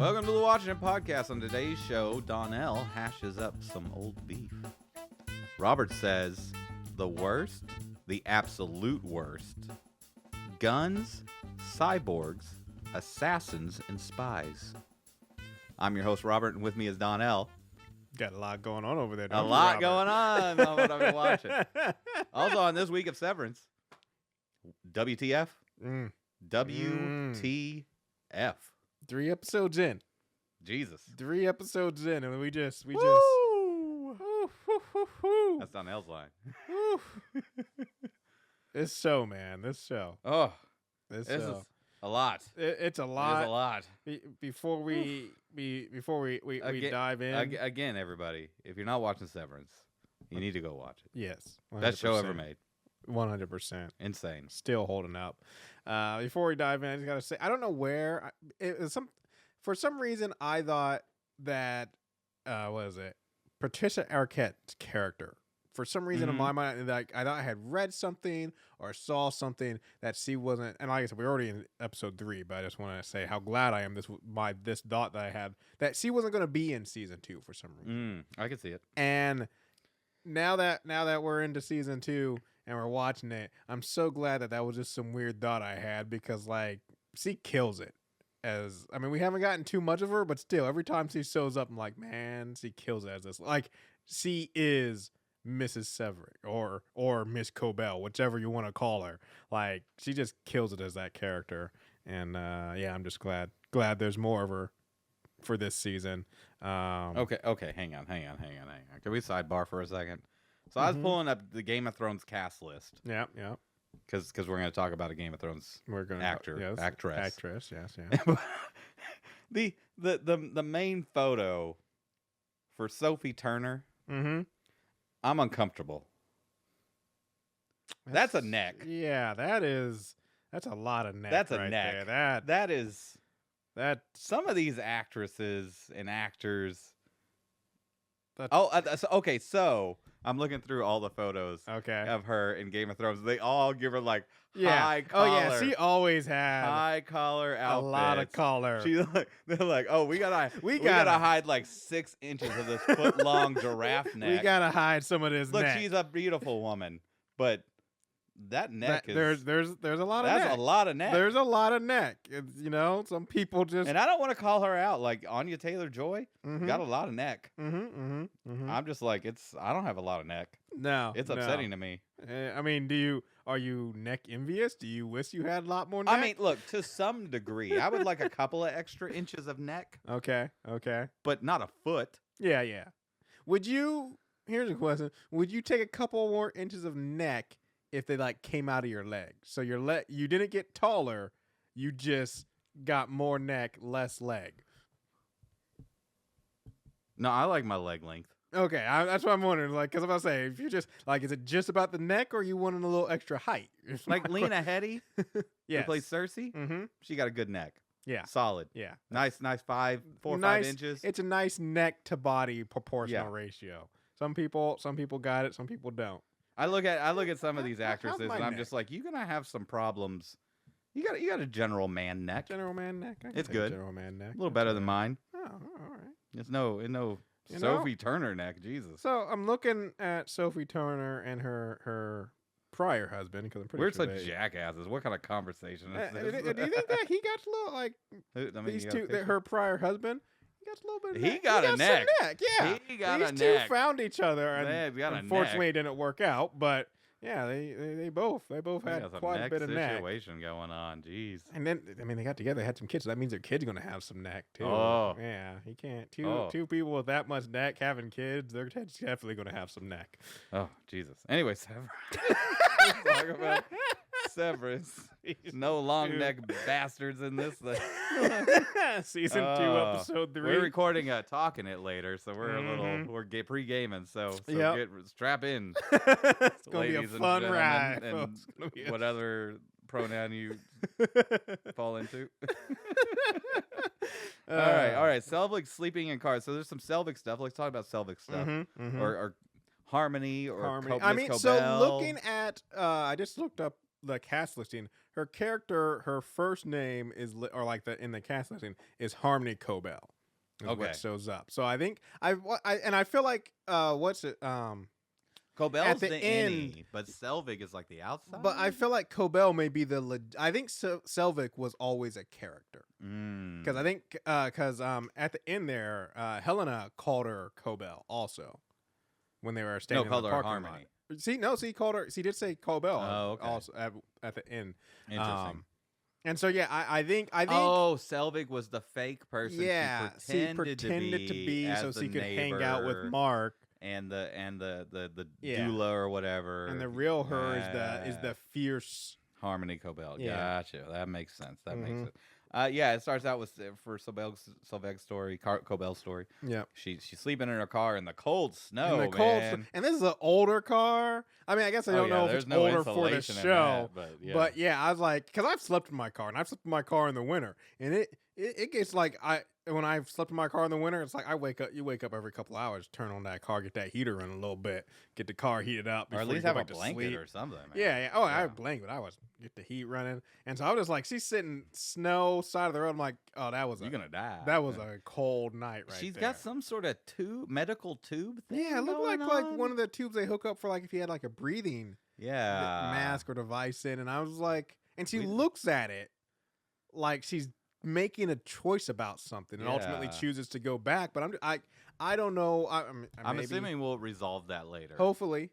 Welcome to the Watchin It podcast. On today's show, Donnell hashes up some old beef. Robert says, the worst, the absolute worst, guns, cyborgs, assassins, and spies. I'm your host, Robert, and with me is Donnell. Got a lot going on over there. A lot going on what I've been watching. Also on this week of Severance, WTF? WTF. 3 episodes in. Jesus. 3 episodes in, and we just. That's Donnell's line. This show, man. This show. Oh, This this show. is a lot. It's a It is lot. a lot. Before we dive in. Again, everybody, if you're not watching Severance, you need to go watch it. Yes. 100%. Best show ever made. 100%. Insane. Still holding up. Before we dive in, I just gotta say, I don't know where for some reason I thought that what is it? Patricia Arquette's character. For some reason in my mind, like I thought I had read something or saw something that she wasn't. And like I said, we're already in episode 3, but I just want to say how glad I am this thought that I had that she wasn't going to be in season 2 for some reason. I can see it. And now that we're into season 2 and we're watching it, I'm so glad that was just some weird thought I had because like she kills it. We haven't gotten too much of her, but still, every time she shows up, I'm like, man, she kills it as this. Like she is Mrs. Severick or Miss Cobel, whichever you want to call her. Like she just kills it as that character. And I'm just glad there's more of her for this season. Okay, hang on. Can we sidebar for a second? So I was pulling up the Game of Thrones cast list. Yeah. Because we're going to talk about a Game of Thrones actress. Yes. the main photo for Sophie Turner. I'm uncomfortable. That's a neck. Yeah, that's a lot of neck. That's a right neck. There. That some of these actresses and actors. That's, So I'm looking through all the photos of her in Game of Thrones. They all give her like high collar. Oh yeah, she always had high collar outfits. A lot of collar. They're like, oh, we gotta hide like 6 inches of this foot long giraffe neck. We gotta hide some of this. Look, neck. she's a beautiful woman, but that neck is there's a lot of that's neck. a lot of neck. There's a lot of neck. It's, some people just and I don't want to call her out. Like Anya Taylor-Joy got a lot of neck. I'm just like I don't have a lot of neck. No, it's upsetting to me. Are you neck envious? Do you wish you had a lot more neck? I mean, look, to some degree, I would like a couple of extra inches of neck. Okay, but not a foot. Yeah. Here's a question: would you take a couple more inches of neck if they like came out of your leg? So you didn't get taller, you just got more neck, less leg. No, I like my leg length. Okay, that's what I'm wondering. Like, because I'm about to say, if you just like, is it just about the neck, or you wanting a little extra height? Like Lena Headey, who plays Cersei. She got a good neck. Yeah, solid. Yeah, nice 4 or 5 inches. It's a nice neck to body proportional ratio. Some people got it. Some people don't. I look at some of these actresses, and I'm just like, you're gonna have some problems. You got a general man neck. General man neck. It's good. General man neck. A little better than mine. Oh, all right. It's no Sophie Turner neck. Jesus. So I'm looking at Sophie Turner and her prior husband because I'm pretty We're sure such jackasses. What kind of conversation is this? Do you think that he got a little like these two? Her prior husband. He got a little bit. He got a neck. Yeah, he got a neck. These two found each other, and unfortunately, it didn't work out. But yeah, they both had quite a bit of neck situation going on. Jeez. And then they got together, they had some kids. So that means their kid's gonna have some neck too. Oh yeah, he can't. Two people with that much neck having kids, their kid's definitely gonna have some neck. Oh Jesus. Anyway, Severance. Let's talk about Severance. No long neck bastards in this thing. Season 2, episode 3. We're recording Talking It later, so we're pre-gaming, so strap in. It's gonna be a fun ride. And what other pronoun you fall into? All right. Selvig sleeping in cars. So there's some Selvig stuff. Let's talk about Selvig stuff. Or Harmony or Harmony. Miss Cobel. So looking at, I just looked up the cast listing, her character, her first name is in the cast listing is Harmony Cobel. Is Okay. what shows up. So I think I feel like Cobel's at the the end, innie, but Selvig is like the outside. but I feel like Cobel may be I think Selvig was always a character. Because I think at the end there, Helena called her Cobel also when they were standing in called the her parking Harmony. lot. He called her. She did say Cobel. Oh, okay. Also at the end. Interesting. And so yeah, I think. Oh, Selvig was the fake person. Yeah, she pretended to be as so the she could hang out with neighbor Mark. and the Yeah. doula or whatever. And the real her is the fierce Harmony Cobel. Yeah. Gotcha. That makes sense. That makes sense. Yeah, it starts out with for Selvig's story, Cobel's story. Yeah, she's sleeping in her car in the cold snow. And this is an older car. I mean, I guess I don't know if it's older for the show, but yeah, I was like, because I've slept in my car, and I've slept in my car in the winter, and it gets like when I've slept in my car in the winter, it's like you wake up every couple hours, turn on that car, get that heater running a little bit, get the car heated up, or at least have a blanket or something. Man. Yeah. Oh, I have a blanket. I was get the heat running, and so I was just like, she's sitting snow side of the road. I'm like, oh, you're gonna die. That was a cold night, right? She's there. got some sort of medical tube thing. Yeah, it looked like one of the tubes they hook up for like if you had like a breathing mask or device in, and I was like, and she looks at it like she's making a choice about something and ultimately chooses to go back, but I don't know. I'm assuming we'll resolve that later. Hopefully,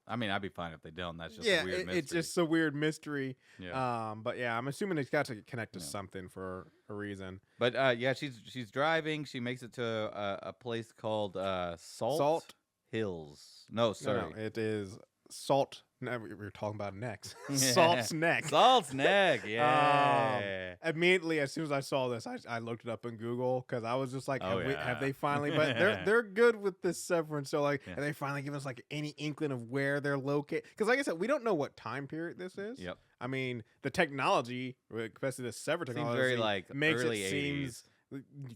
I mean, I'd be fine if they don't. That's just a weird mystery. It's just a weird mystery. Yeah. But yeah, I'm assuming it's got to connect to something for a reason. But she's driving. She makes it to a place called Salt Hills. No, sorry, no, it is Salt. No, we were talking about necks. Salt's neck. Salt's neck. Yeah. Immediately, as soon as I saw this, I looked it up in Google because I was just like, have they finally? But they're good with this Severance. So like, have they finally given us like any inkling of where they're located? Because like I said, we don't know what time period this is. Yep. I mean, the technology, especially the Sever technology, seems very like makes early it 80s. seems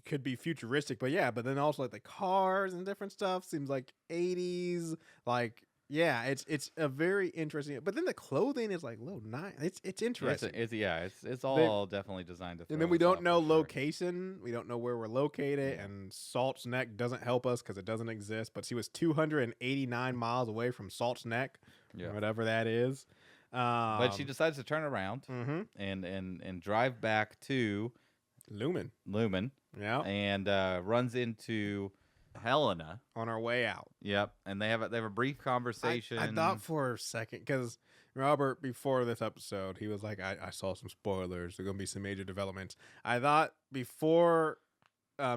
could be futuristic, but yeah, but then also like the cars and different stuff seems like 80s, like. Yeah, it's a very interesting. But then the clothing is like a little nice. It's interesting. It's all definitely designed to. And then we don't know location. We don't know where we're located. And Salt's Neck doesn't help us because it doesn't exist. But she was 289 miles away from Salt's Neck, whatever that is. But she decides to turn around and drive back to Lumen. Yeah, and runs into Helena on our way out. Yep, and they have a brief conversation. I thought for a second because Robert before this episode he was like, I saw some spoilers. There's gonna be some major developments. I thought before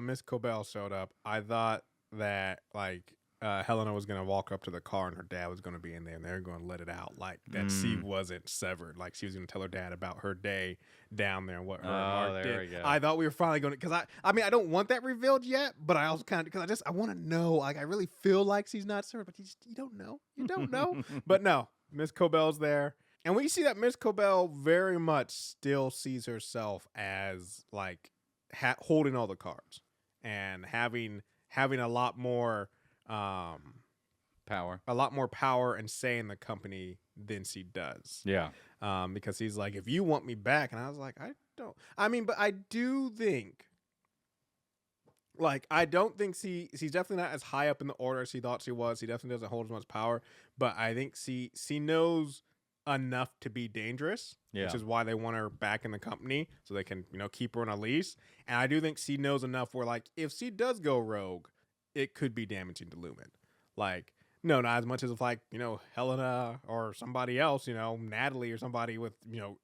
Miss Cobel showed up, I thought that like Helena was gonna walk up to the car and her dad was gonna be in there and they're gonna let it out like that she wasn't severed. Like she was gonna tell her dad about her day down there and what her and Mark did. We go. I thought we were finally gonna because I mean I don't want that revealed yet, but I also kind of because I want to know. Like I really feel like she's not severed, but you don't know. But no, Miss Cobel's there. And we see that Miss Cobel very much still sees herself as like holding all the cards and having a lot more power and say in the company than she does. Yeah. Because he's like, if you want me back, and I was like, I don't. I mean, but I do think. Like, I don't think she's definitely not as high up in the order as she thought she was. She definitely doesn't hold as much power, but I think she knows enough to be dangerous, which is why they want her back in the company so they can keep her on a leash. And I do think she knows enough where like if she does go rogue, it could be damaging to Lumen. Like, no, not as much as if like Helena or somebody else, Natalie or somebody with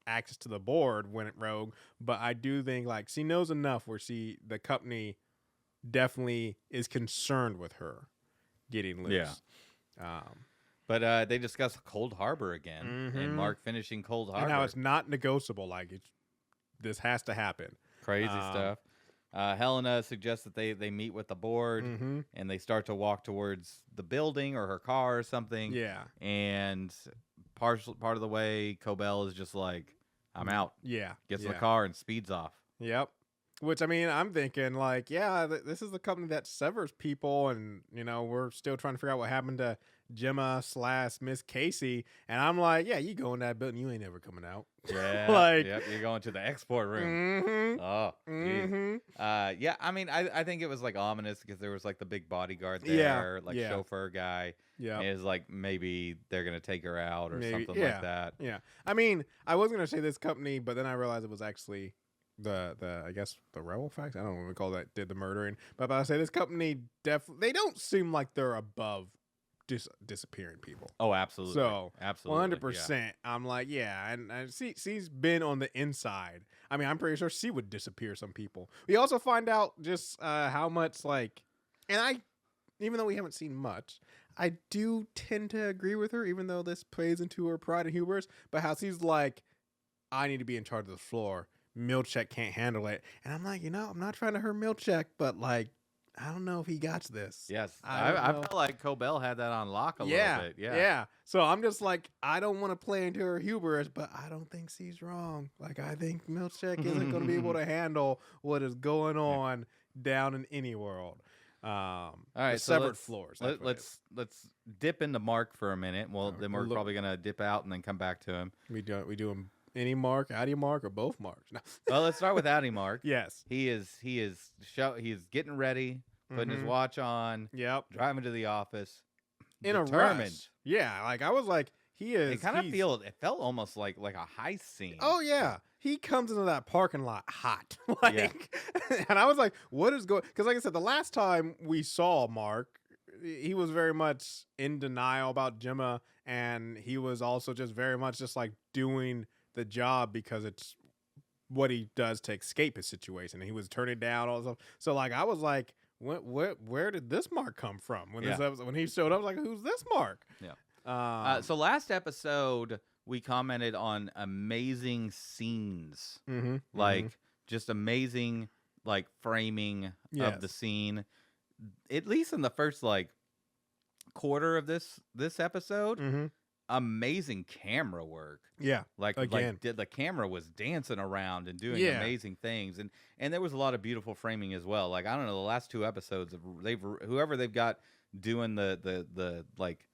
access to the board went rogue. But I do think like she knows enough where the company definitely is concerned with her getting loose. Yeah. But they discuss Cold Harbor again, and Mark finishing Cold Harbor. And how it's not negotiable. Like, this has to happen. Crazy stuff. Helena suggests that they meet with the board, and they start to walk towards the building or her car or something. Yeah. And part of the way, Cobel is just like, I'm out. Yeah. Gets in the car and speeds off. Yep. Which, I mean, I'm thinking, like, this is the company that severs people, and, we're still trying to figure out what happened to Gemma / Miss Casey, and I'm like, yeah, you go in that building, you ain't never coming out. Yeah, like, yep, you're going to the export room. Mm-hmm, Oh, jeez. mm-hmm. Yeah, I mean, I think it was like ominous because there was like the big bodyguard Yeah, there, like yeah. chauffeur guy. Yeah, Is like maybe they're gonna take her out or maybe, something like that. Yeah, I mean, I was gonna say this company, but then I realized it was actually the I guess the rebel facts. I don't know what we call that. Did the murdering, but I say this company they don't seem like they're above disappearing people. Oh, absolutely. So absolutely, 100%. I'm like, yeah, and she's been on the inside. I mean, I'm pretty sure she would disappear some people. We also find out just how much even though we haven't seen much, I do tend to agree with her, even though this plays into her pride and hubris. But how she's like, I need to be in charge of the floor. Milchek can't handle it, and I'm like, I'm not trying to hurt Milchek, but like, I don't know if he got this. Yes, I felt like Cobel had that on lock a little bit. Yeah. So I'm just like, I don't want to play into her hubris, but I don't think she's wrong. Like, I think Milchek isn't going to be able to handle what is going on down in any world. All right, the severed floors. Let's dip into Mark for a minute. Well, then we're probably gonna dip out and then come back to him. We do him any Mark, Addie Mark, or both Marks? No. Well, let's start with Addie Mark. Yes, he is getting ready, putting his watch on. Yep, driving to the office. In determined. A rush. Yeah, like I was like, he is. It felt almost like a heist scene. Oh yeah. He comes into that parking lot hot. And I was like, what is going, because like I said, the last time we saw Mark, he was very much in denial about Gemma, and he was also just very much just like doing the job because it's what he does to escape his situation, and he was turning down all this stuff. So like I was like, where did this Mark come from? When he showed up, I was like, who's this Mark? Yeah. So last episode we commented on amazing scenes, just amazing like framing of the scene. At least in the first like quarter of this episode, amazing camera work. Yeah, the camera was dancing around and doing amazing things, and there was a lot of beautiful framing as well. Like I don't know, the last two episodes whoever they've got doing the like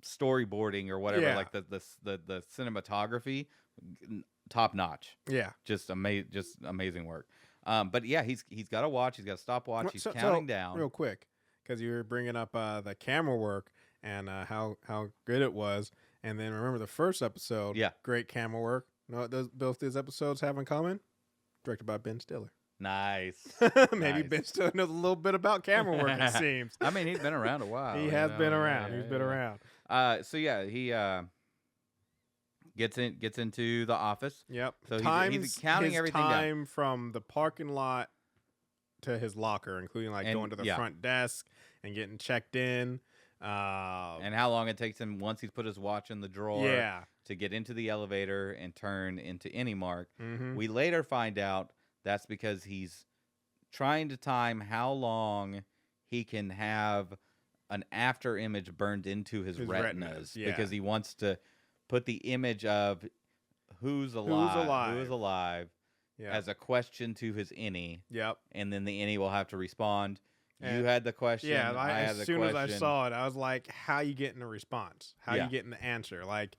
storyboarding or whatever, like the cinematography, top notch. Yeah, just amazing work. But yeah, he's got a watch. He's got a stopwatch. He's counting down real quick because you were bringing up the camera work and how good it was. And then remember the first episode. Yeah, great camera work. You know what both these episodes have in common? Directed by Ben Stiller. Nice. Maybe Ben Stiller knows a little bit about camera work. It seems. I mean, he's been around a while. He has been around. He's been around. So yeah, he gets into the office. Yep. So he's counting everything down from the parking lot to his locker, including going to the front desk and getting checked in. And how long it takes him once he's put his watch in the drawer to get into the elevator and turn into any Mark. We later find out that's because he's trying to time how long he can have an after image burned into his retinas because he wants to put the image of who's alive as a question to his innie. Yep. And then the innie will have to respond. You had the question. Yeah, as soon as I saw it, I was like, how you getting a response? How you getting the answer? Like,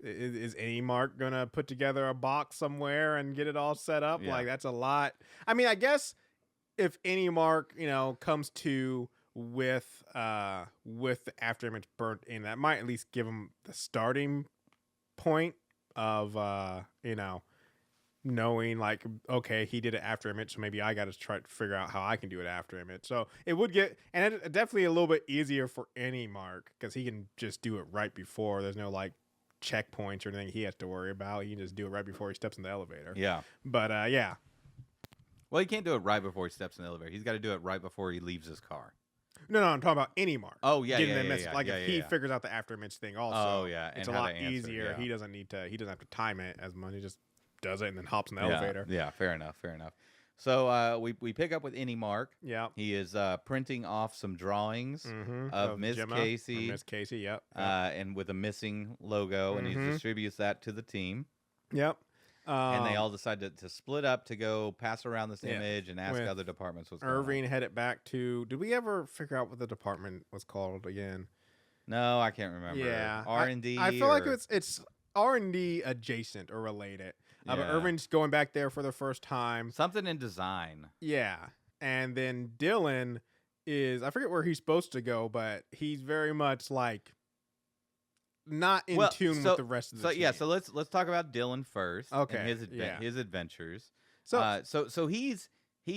is any Mark going to put together a box somewhere and get it all set up? Yeah. Like, that's a lot. I mean, I guess if any Mark, comes to with the after image burnt in, that might at least give him the starting point of, knowing like, okay, he did it after image, so maybe I got to try to figure out how I can do it after image. So it would get, and it's definitely a little bit easier for any Mark because he can just do it right before. There's no like checkpoints or anything he has to worry about. He can just do it right before he steps in the elevator. Yeah. But yeah. Well, he can't do it right before he steps in the elevator. He's got to do it right before he leaves his car. No, I'm talking about any Mark. Oh yeah, if he figures out the after image thing also. Oh yeah, it's a lot easier. Yeah. He doesn't have to time it as much. He just does it and then hops in the elevator. Yeah, fair enough. So we pick up with any Mark. Yeah, he is printing off some drawings of Miss Casey. Miss Casey, yep. And with a missing logo, and he distributes that to the team. Yep. And they all decide to split up to go pass around this image and ask other departments what's going on. Irving headed back to. Did we ever figure out what the department was called again? No, I can't remember. Yeah, R&D. I feel like it's R&D adjacent or related. But Irvin's going back there for the first time. Something in design. Yeah, and then Dylan is, I forget where he's supposed to go, but he's very much like not in tune with the rest of the team. So let's talk about Dylan first. Okay, and his adventures. So so he's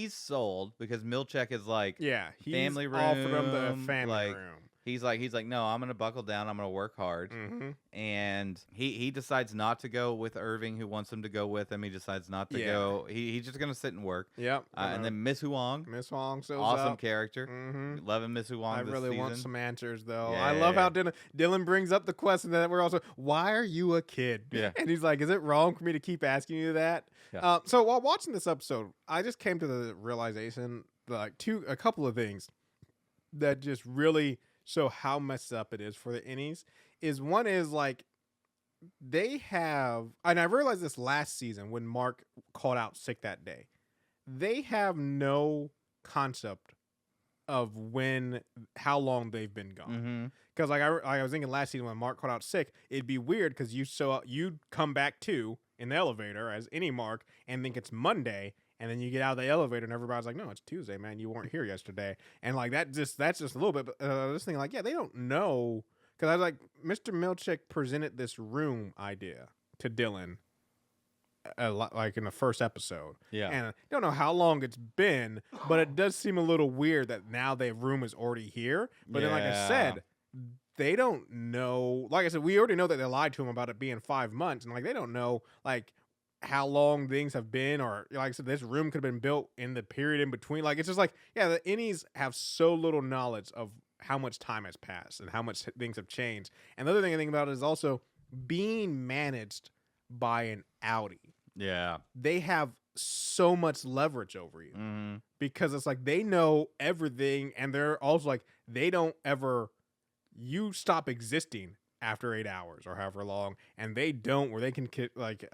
sold because Milchek is like, he's family room, offered him the family room. He's like, no, I'm gonna buckle down. I'm gonna work hard. Mm-hmm. And he decides not to go with Irving, who wants him to go with him. He decides not to go. He's just gonna sit and work. Yep. And then Miss Huang. Shows awesome up. character. Mm-hmm. Loving Miss Huang. I really season. want some answers though. Yeah. I love how Dylan brings up the question that we're also, why are you a kid? Yeah. And he's like, is it wrong for me to keep asking you that? Yeah. So while watching this episode, I just came to the realization, like a couple of things that just really show how messed up it is for the innies. One is like, they have, and I realized this last season when Mark called out sick that day, they have no concept of how long they've been gone. Because like I was thinking last season when Mark called out sick, it'd be weird because you'd come back too in the elevator as any Mark and think it's Monday, and then you get out of the elevator and everybody's like, no, it's Tuesday, man. You weren't here yesterday. And like that's just a little bit. This thing, like, yeah, they don't know. Because I was like, Mr. Milchek presented this room idea to Dylan, like in the first episode. Yeah. And I don't know how long it's been, but it does seem a little weird that now the room is already here. But then, like I said, they don't know. Like I said, we already know that they lied to him about it being 5 months, and like they don't know like how long things have been, or like I said, this room could have been built in the period in between. Like it's just like, yeah, the innies have so little knowledge of how much time has passed and how much things have changed. And the other thing I think about is also being managed by an Audi. Yeah. They have so much leverage over you because it's like they know everything, and they're also like you stop existing after 8 hours or however long, and they don't, where they can like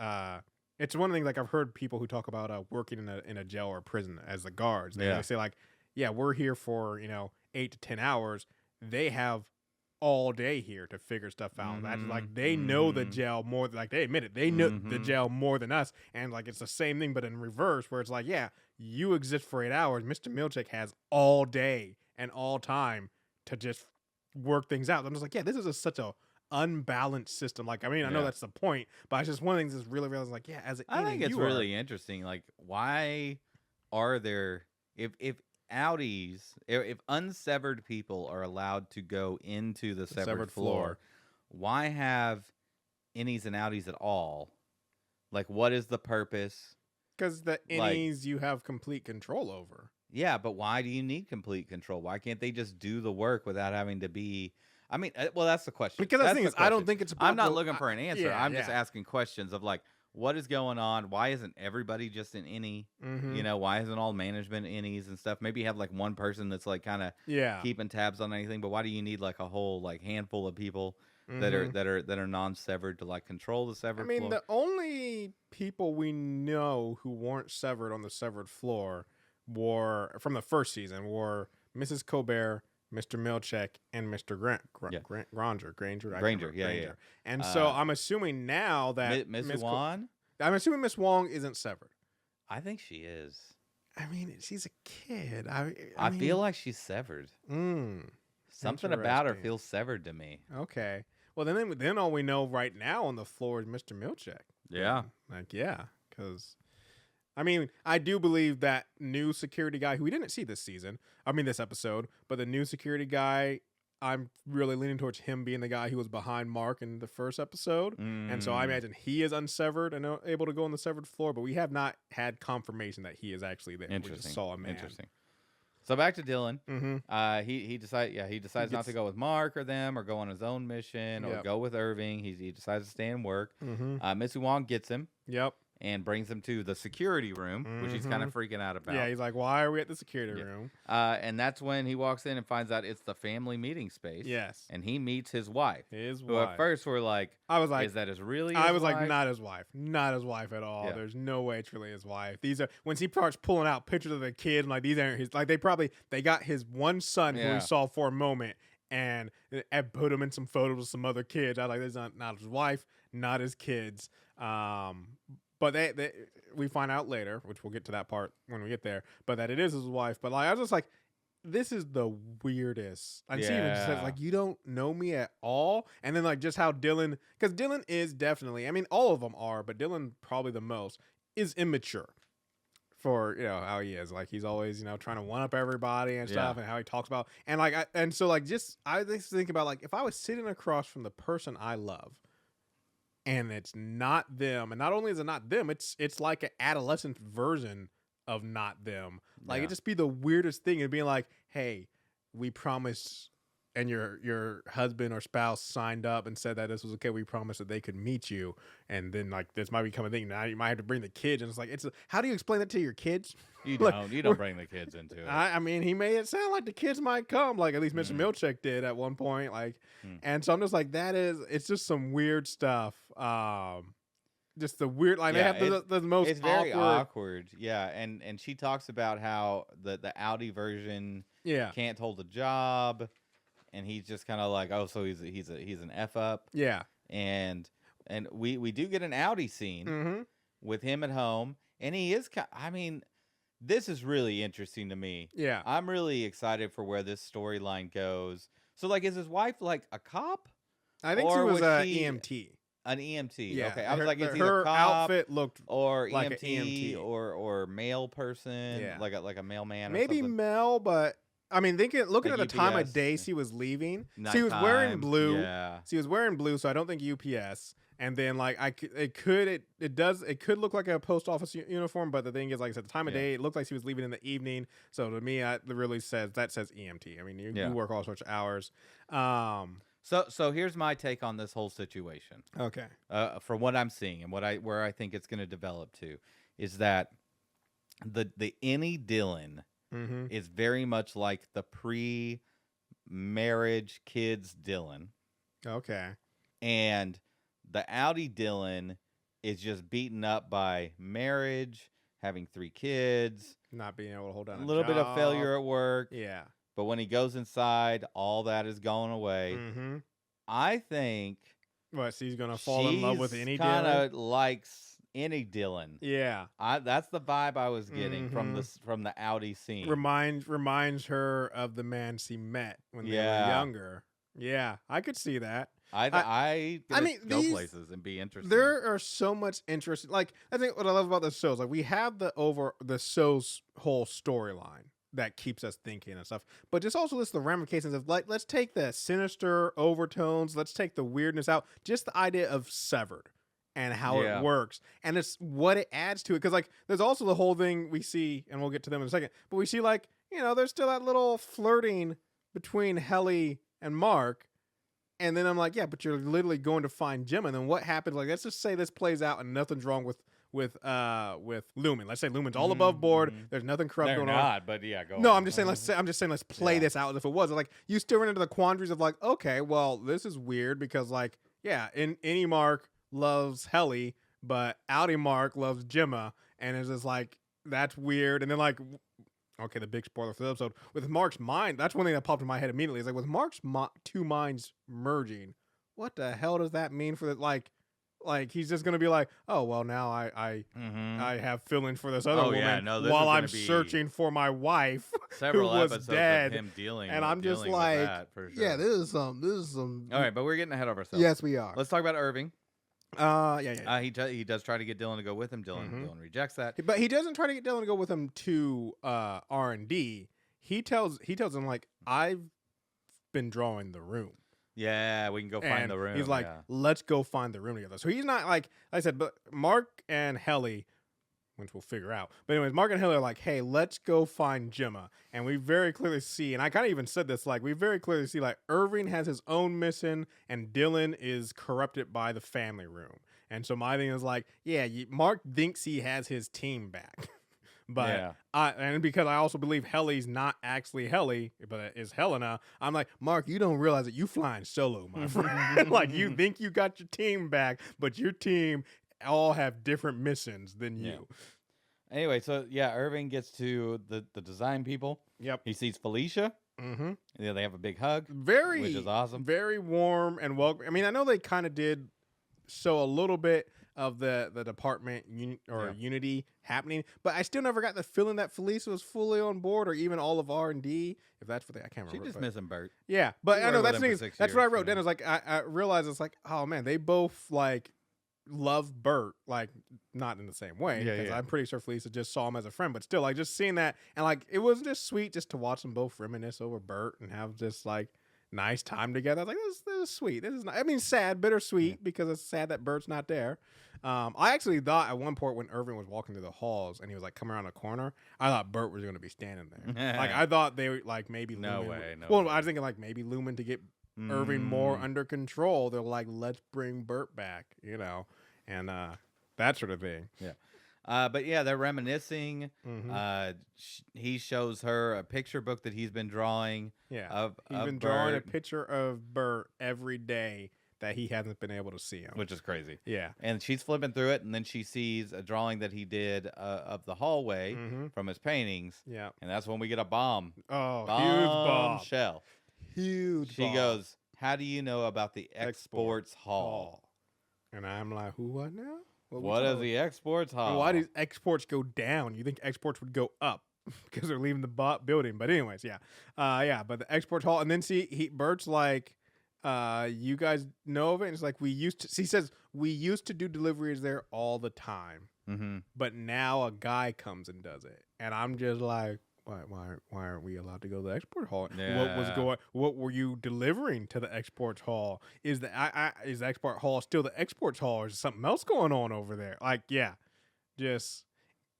it's one thing, like I've heard people who talk about working in a jail or a prison as the guards. They say like, yeah, we're here for 8 to 10 hours. They have all day here to figure stuff out. That's like they know the jail more than, like they admit it. They know the jail more than us, and like it's the same thing but in reverse, where it's like, yeah, you exist for 8 hours. Mr. Milchek has all day and all time to just work things out. I'm just like, yeah, this is such a unbalanced system. Like, I mean, I know that's the point, but it's just one of the things that's really like, yeah, as I think it's really interesting. Like, why are there if Audis, if unsevered people are allowed to go into the severed floor, why have innies and outies at all? Like, what is the purpose? Because the innies you have complete control over. Yeah, but why do you need complete control? Why can't they just do the work without having to be? I mean, well, that's the question. Because the thing is, I don't think it's about. I'm not looking for an answer. I'm just asking questions of like, what is going on? Why isn't everybody just an innie? Why isn't all management innies and stuff? Maybe you have like one person that's like kind of keeping tabs on anything. But why do you need like a whole like handful of people that are non-severed to like control the severed floor? I mean, the only people we know who weren't severed on the severed floor were from the first season were Mrs. Cobel, Mr. Milchek, and Mr. Granger. Yeah. And so I'm assuming now that Miss Wong? I'm assuming Miss Wong isn't severed. I think she is. I mean, she's a kid. I mean, feel like she's severed. Something about her feels severed to me. Okay. Well, then all we know right now on the floor is Mr. Milchek. Yeah. Because I mean, I do believe that new security guy who we didn't see this episode, but the new security guy, I'm really leaning towards him being the guy who was behind Mark in the first episode. And so I imagine he is unsevered and able to go on the severed floor, but we have not had confirmation that he is actually there. Interesting. We just saw a man. Interesting. So back to Dylan. He decides not to go with Mark or them, or go on his own mission, or go with Irving. He decides to stay and work. Miss Wong gets him. Yep. And brings him to the security room, which he's kind of freaking out about. Yeah, he's like, why are we at the security room? And that's when he walks in and finds out it's the family meeting space. Yes. And he meets his wife. Who at first we're like, I was like, is that really his wife? Like, not his wife. Not his wife at all. Yeah. There's no way it's really his wife. These are, when he starts pulling out pictures of the kid, and like, these aren't his, like, they got his one son who we saw for a moment, and put him in some photos with some other kids. I was like, this is not his wife, not his kids. But we find out later, which we'll get to that part when we get there, but that it is his wife. But like, I was just like, this is the weirdest. And she even says, like, you don't know me at all. And then, like, just how Dylan, because Dylan is definitely, I mean, all of them are, but Dylan probably the most, is immature for, how he is. Like, he's always, trying to one up everybody and stuff, and how he talks about, and like, I just think about, like, if I was sitting across from the person I love, and it's not them, and not only is it not them, it's like an adolescent version of not them. Like, it'd just be the weirdest thing. It'd be like, hey, we promised, and your husband or spouse signed up and said that this was okay. We promised that they could meet you, and then like this might become a thing. Now you might have to bring the kids, and it's like, how do you explain that to your kids? You like, don't bring the kids into it. I mean, he made it sound like the kids might come, like at least Mr. Milchick did at one point, like, and so I'm just like, it's just some weird stuff. Just the weird, like, they have the most. It's very awkward. Yeah, and she talks about how the Audi version can't hold a job, and he's just kind of like, oh, so he's an F up. Yeah, and we do get an Audi scene with him at home, and he is. I mean, this is really interesting to me. Yeah, I'm really excited for where this storyline goes. So, like, is his wife like a cop? I think she was an EMT. An EMT. Yeah. Okay. I was like, it's either her cop outfit looked or like EMT, an EMT. or male person. Yeah. Like a mailman. Maybe or something. Male, but I mean, looking Like at the time of UPS. day she was leaving, Nighttime. she was wearing blue. Yeah. She was wearing blue, so I don't think UPS. And then like it could look like a post office uniform, but the thing is, like I said, the time of day, it looked like she was leaving in the evening. So to me, it really says EMT. I mean, you work all sorts of hours. So here's my take on this whole situation. Okay. From what I'm seeing and where I think it's going to develop to, is that the any Dylan is very much like the pre-marriage kids Dylan. Okay. And the Audi Dylan is just beaten up by marriage, having 3 kids, not being able to hold down a little bit of job. failure at work. Yeah. But when he goes inside, all that is going away. Mm-hmm. I think she's gonna fall in love with any kind Dylan? of likes any Dylan. Yeah. That's the vibe I was getting from the Audi scene. Reminds her of the man she met when they were younger. Yeah, I could see that. I mean, go places and be interested. There are so much interest. Like, I think what I love about the shows, like, we have the show's whole storyline that keeps us thinking and stuff, but just also the ramifications of, like, let's take the sinister overtones, let's take the weirdness out, just the idea of severed and how it works, and it's what it adds to it. Because, like, there's also the whole thing we see, and we'll get to them in a second, but we see, like, there's still that little flirting between Helly and Mark. And then I'm like, yeah, but you're literally going to find Jim. And then what happens? Like, let's just say this plays out and nothing's wrong with Lumen. Let's say Lumen's all above board. There's nothing corrupt going on. They're not, but yeah, go on. No, I'm just saying let's play this out as if it was. Like, you still run into the quandaries of, like, okay, well, this is weird because, like, yeah, any Mark loves Helly, but Audi Mark loves Gemma, and it's just like, that's weird. And then, like, okay, the big spoiler for the episode, with Mark's mind, that's one thing that popped in my head immediately. Is like, with Mark's two minds merging, what the hell does that mean for the, like he's just gonna be like, oh well, now I have feelings for this other woman while I'm searching for my wife several who was episodes dead. Of him dealing, and I'm just dealing like, with that, for sure. yeah, this is some. All right, but we're getting ahead of ourselves. Yes, we are. Let's talk about Irving. Yeah. He does try to get Dylan to go with him. Dylan rejects that, but he doesn't try to get Dylan to go with him to R&D. He tells him, like, I've been drawing the room. Yeah, we can go find the room. He's like, let's go find the room together. So he's not, like I said, but Mark and Helly, which we'll figure out. But anyways, Mark and Helly are like, hey, let's go find Gemma. And we very clearly see, and I kind of even said this, like, we very clearly see, like, Irving has his own mission and Dylan is corrupted by the family room. And so my thing is, like, yeah, Mark thinks he has his team back. But and because I also believe Helly's not actually Helly, but is Helena, I'm like, Mark, you don't realize that you flying solo, my friend. Like, you think you got your team back, but your team all have different missions than you. Anyway, so Irving gets to the design people. Yep. He sees Felicia. Mm-hmm. Yeah, they have a big hug, Very, which is awesome. very warm and welcome. I mean, I know they kind of did show a little bit of the department unity happening, but I still never got the feeling that Felicia was fully on board, or even all of R&D. If that's what I can't remember. She's just missing Bert. Yeah, but She I know worked that's with him the for thing. 6 That's what I years, wrote down. Is like I realized it's like, oh man, they both like love Bert, like not in the same way, because I'm pretty sure Felicia just saw him as a friend, but still, like just seeing that, and like it was just sweet just to watch them both reminisce over Bert and have just like nice time together. I was like, this is sweet. This is not, I mean, sad, bittersweet, because it's sad that Bert's not there. I actually thought at one point when Irving was walking through the halls and he was like coming around a corner, I thought Bert was going to be standing there. Like I thought they were like maybe No Lumen way. I was thinking like maybe Lumen to get Irving more under control. They're like, let's bring Bert back, you know, and that sort of thing. Yeah. But yeah, they're reminiscing. Mm-hmm. He shows her a picture book that he's been drawing. Yeah, he's of been drawing a picture of Bert every day that he hasn't been able to see him, which is crazy. Yeah, and she's flipping through it, and then she sees a drawing that he did of the hallway from his paintings. Yeah, and that's when we get a bomb. Oh, huge bomb shell. Huge. She goes, "How do you know about the exports hall?" And I'm like, who? What now? What is the exports hall? And why do exports go down? You think exports would go up because they're leaving the building? But anyways, yeah, But the exports hall, and then Bert's like, you guys know of it? And it's like he says we used to do deliveries there all the time, but now a guy comes and does it, and I'm just like, why aren't we allowed to go to the export hall? Yeah. What were you delivering to the exports hall? Is the export hall still the exports hall, or is something else going on over there? Like, yeah, just.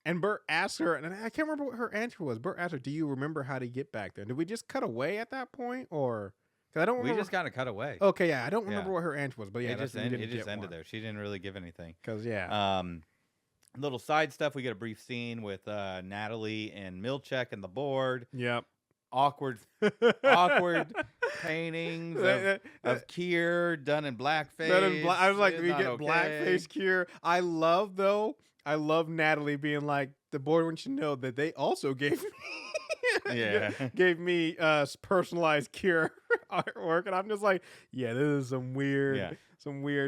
And Bert asked her, and I can't remember what her answer was. Bert asked her, "Do you remember how to get back there?" Did we just cut away at that point, or? Because I don't remember. We just kind of cut away. Okay, yeah, I don't remember what her answer was, but yeah, it just ended there. She didn't really give anything. Because little side stuff. We get a brief scene with Natalie and Milchek and the board. Yep. Awkward paintings of Kier done in blackface. I was like, we get okay. blackface Kier. I love Natalie being like, the board wants you to know that they also gave me personalized Kier artwork, and I'm just like, yeah, this is some weird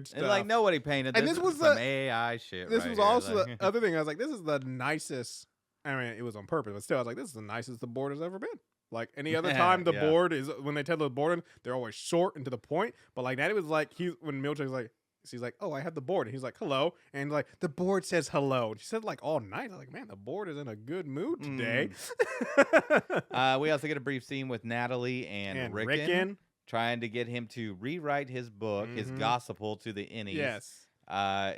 stuff. And like nobody painted this. And this was some AI shit. This was also the other thing. I was like, this is the nicest. I mean, it was on purpose, but still, I was like, this is the nicest the board has ever been. Like any other time, the board is when they tell the board, they're always short and to the point. But like that, it was like when Milchek's like, she's like, oh, I have the board, and he's like, hello, and like the board says hello. And she said like all night. I was like, man, the board is in a good mood today. We also get a brief scene with Natalie and Rickon trying to get him to rewrite his book, his gospel, to the innies. Yes.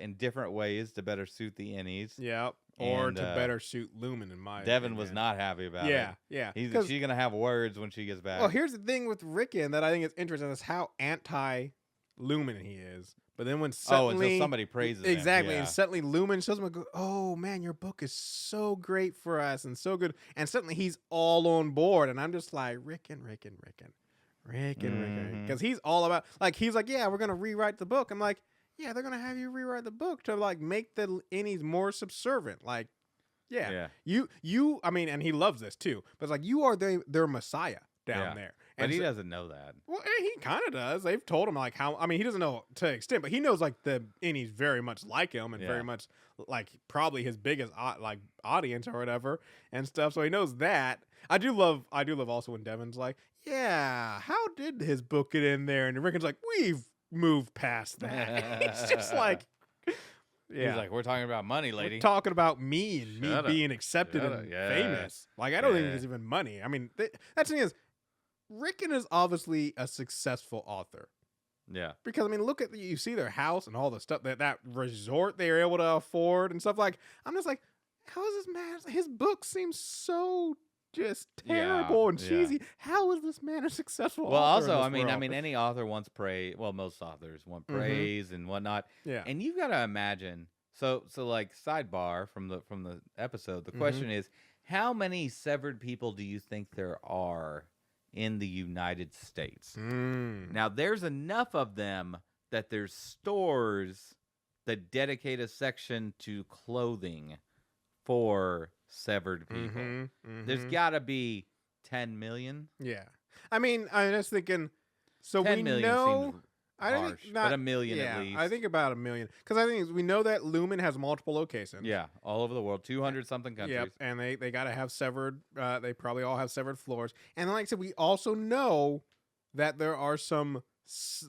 In different ways to better suit the innies. Yep. Or to better suit Lumen, in my Devin opinion. was not happy about it. Yeah. She's going to have words when she gets back. Well, here's the thing with Rickon that I think is interesting is how anti-Lumen he is. But then when suddenly... until somebody praises him. Exactly. And suddenly Lumen shows him and goes, oh, man, your book is so great for us and so good. And suddenly he's all on board. And I'm just like, Rickon. Because he's all about... Like, he's like, yeah, we're going to rewrite the book. I'm like... Yeah, they're gonna have you rewrite the book to like make the innies more subservient. Like, you. I mean, and he loves this too. But it's like you are their messiah down there. And but he doesn't know that. Well, he kind of does. They've told him like how. I mean, he doesn't know to an extent, but he knows like the innies very much like him and very much like probably his biggest like audience or whatever and stuff. So he knows that. I do love also when Devin's like, yeah, how did his book get in there? And Rickon's like, we've moved past that. It's just like, he's like, we're talking about money, lady. We're talking about me and me being accepted and famous. Like, I don't think it's even money. I mean, that's the thing is, Rickon is obviously a successful author. Yeah. Because, I mean, look at, you see their house and all the stuff, that resort they were able to afford and stuff. Like, I'm just like, how is this man, his book seems so just terrible and cheesy. How is this man a successful author? Well, also, I mean, any author wants praise. Well, most authors want praise and whatnot. Yeah. And you've got to imagine. So like sidebar from the episode. The question is, how many severed people do you think there are in the United States? Now, there's enough of them that there's stores that dedicate a section to clothing for severed people. There's got to be 10 million. Yeah. I mean, I'm just thinking. So 10 we million know. seems I harsh, think but not. $1 million yeah, at least. I think about 1 million because I think we know that Lumen has multiple locations. Yeah, all over the world, 200 something countries. Yep, and they got to have severed. They probably all have severed floors. And like I said, we also know that there are some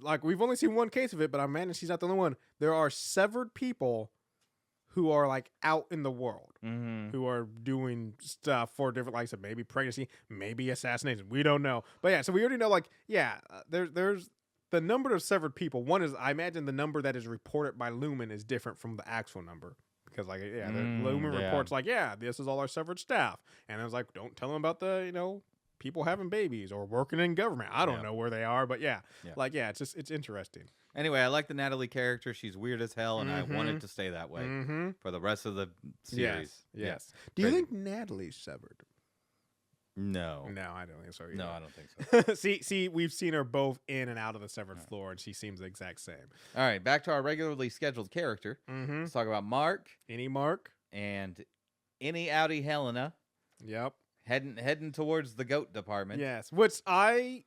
like we've only seen one case of it, but I imagine she's not the only one. There are severed people who are like out in the world, who are doing stuff for different, like I said, maybe pregnancy, maybe assassination. We don't know, but yeah. So we already know, like, yeah, there's the number of severed people. One is, I imagine, the number that is reported by Lumen is different from the actual number. Because like the Lumen reports like this is all our severed staff, and I was like, don't tell them about the people having babies or working in government. I don't know where they are, but it's interesting. Anyway, I like the Natalie character. She's weird as hell, and I want it to stay that way for the rest of the series. Yes. Do you think Natalie's severed? No, I don't think so either. No, I don't think so. see, we've seen her both in and out of the severed floor, and she seems the exact same. All right, back to our regularly scheduled character. Let's talk about Mark. Any Mark and any outie Helena. Yep. Heading towards the goat department. Yes, which I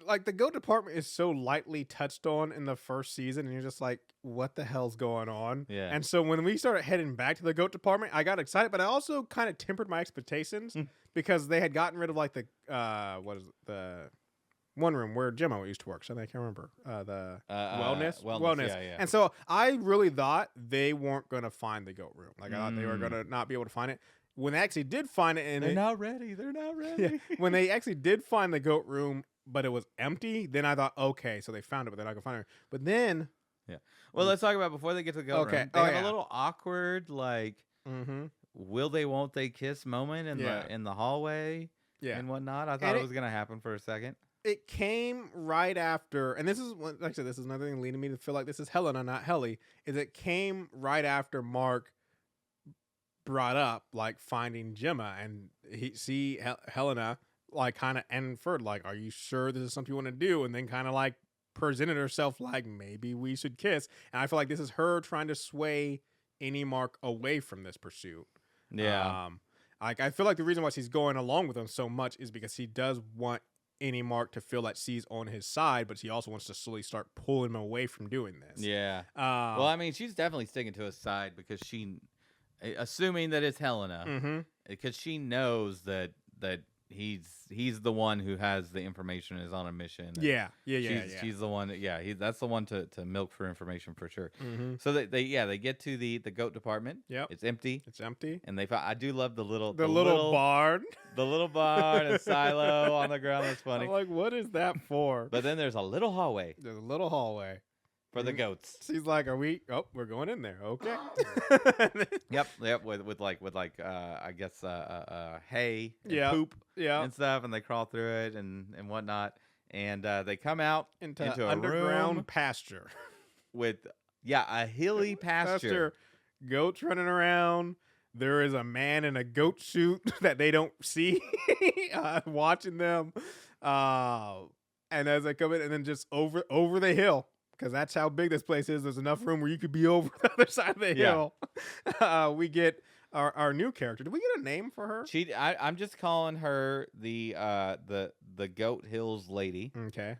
like. The goat department is so lightly touched on in the first season, and you're just like, what the hell's going on? Yeah. And so when we started heading back to the goat department, I got excited, but I also kind of tempered my expectations because they had gotten rid of like the the one room where Gemma used to work. So I can't remember the wellness. Yeah. And so I really thought they weren't going to find the goat room. Like I thought they were going to not be able to find it. When they actually did find it, and they're not ready. They're not ready. Yeah, when they actually did find the goat room, but it was empty, then I thought, okay, so they found it, but they're not gonna find it. But then, well, let's talk about before they get to the goat room. They have a little awkward, like, will they, won't they kiss moment in the hallway, and whatnot. I thought it was gonna happen for a second. It came right after, and this is like I said, this is another thing leading me to feel like this is Helena, not Helly. Is it came right after Mark brought up like finding Gemma, and Helena like kind of inferred like, are you sure this is something you want to do? And then kind of like presented herself like, maybe we should kiss. And I feel like this is her trying to sway any Mark away from this pursuit. Like I feel like the reason why she's going along with him so much is because she does want any Mark to feel like she's on his side, but she also wants to slowly start pulling him away from doing this. Well, I mean, she's definitely sticking to his side because assuming that it's Helena, because she knows that he's the one who has the information and is on a mission. She's the one. That's the one to milk for information for sure. So they get to the goat department. Yep, it's empty. And I do love the little barn, the little barn and silo on the ground. That's funny. I'm like, what is that for? But then there's a little hallway. For the goats. She's like, we're going in there. Okay. Yep. With I guess hay and poop and stuff, and they crawl through it and whatnot. And they come out into a underground room pasture. With a hilly pasture. Goats running around. There is a man in a goat suit that they don't see watching them. And as they come in, and then just over the hill. Because that's how big this place is. There's enough room where you could be over the other side of the hill. We get our new character. Did we get a name for her? I'm just calling her the Goat Hills lady. Okay.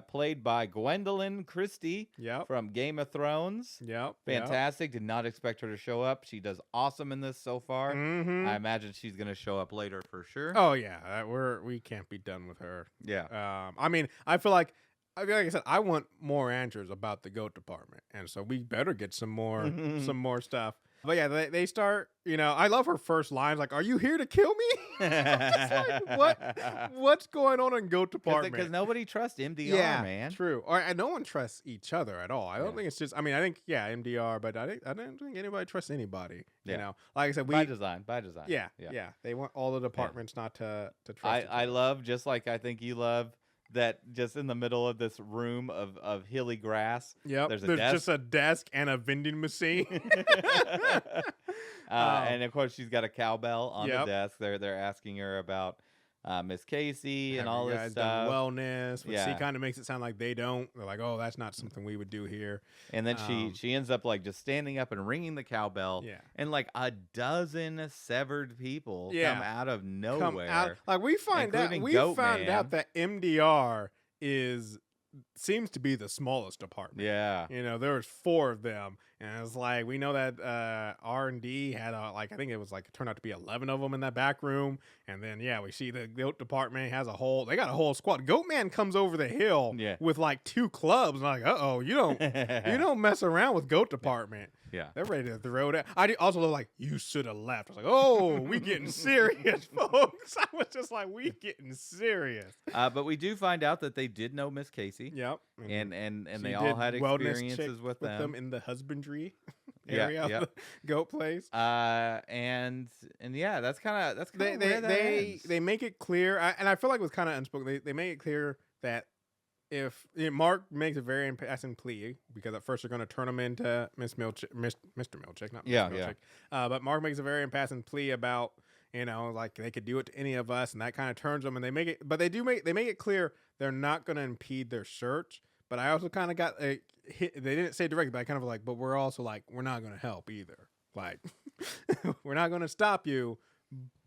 Played by Gwendolyn Christie. From Game of Thrones. Fantastic. Did not expect her to show up. She does awesome in this so far. I imagine she's gonna show up later for sure. Oh yeah, we can't be done with her. I mean, I feel like I said, I want more answers about the goat department, and so we better get some more stuff. But yeah, they start. I love her first lines, like, "Are you here to kill me?" I'm just like, what's going on in goat department? Because nobody trusts MDR, man. True. And no one trusts each other at all. I don't think it's just. I mean, I think MDR, but I don't think anybody trusts anybody. Like I said, by design. Yeah. They want all the departments not to trust. I love, just like I think you love, that just in the middle of this room of hilly grass, there's just a desk and a vending machine. And of course she's got a cowbell on the desk. They're asking her about Miss Casey and Have all you this guys stuff. done wellness, which Yeah. she kind of makes it sound like they don't. They're like, oh, that's not something we would do here. And then she ends up like just standing up and ringing the cowbell. Yeah. And like a dozen severed people come out of nowhere. Come out, like we find out that MDR seems to be the smallest department. Yeah. You know, there was 4 of them, and it's like we know that R&D had I think it was like it turned out to be 11 of them in that back room, and then we see the goat department has they got a whole squad. Goatman comes over the hill with like 2 clubs. And I'm like, you don't mess around with goat department. Yeah. They're ready to throw that. I also look like you should have left. I was like, oh, we getting serious, folks. I was just like, we getting serious. But we do find out that they did know Miss Casey. Yep. And they all had experiences with them in the husbandry area of the goat place. And that's kind of where that ends. They make it clear, and I feel like it was kind of unspoken. They make it clear that if Mark makes a very passing plea, because at first they're going to turn him into Mr. Milchick, not Mr. Milchick. But Mark makes a very passing plea about, like they could do it to any of us, and that kind of turns them. And they make it clear they're not going to impede their search. But I also kind of got a hit. They didn't say directly, but I kind of like, but we're also like, we're not going to help either. Like, we're not going to stop you,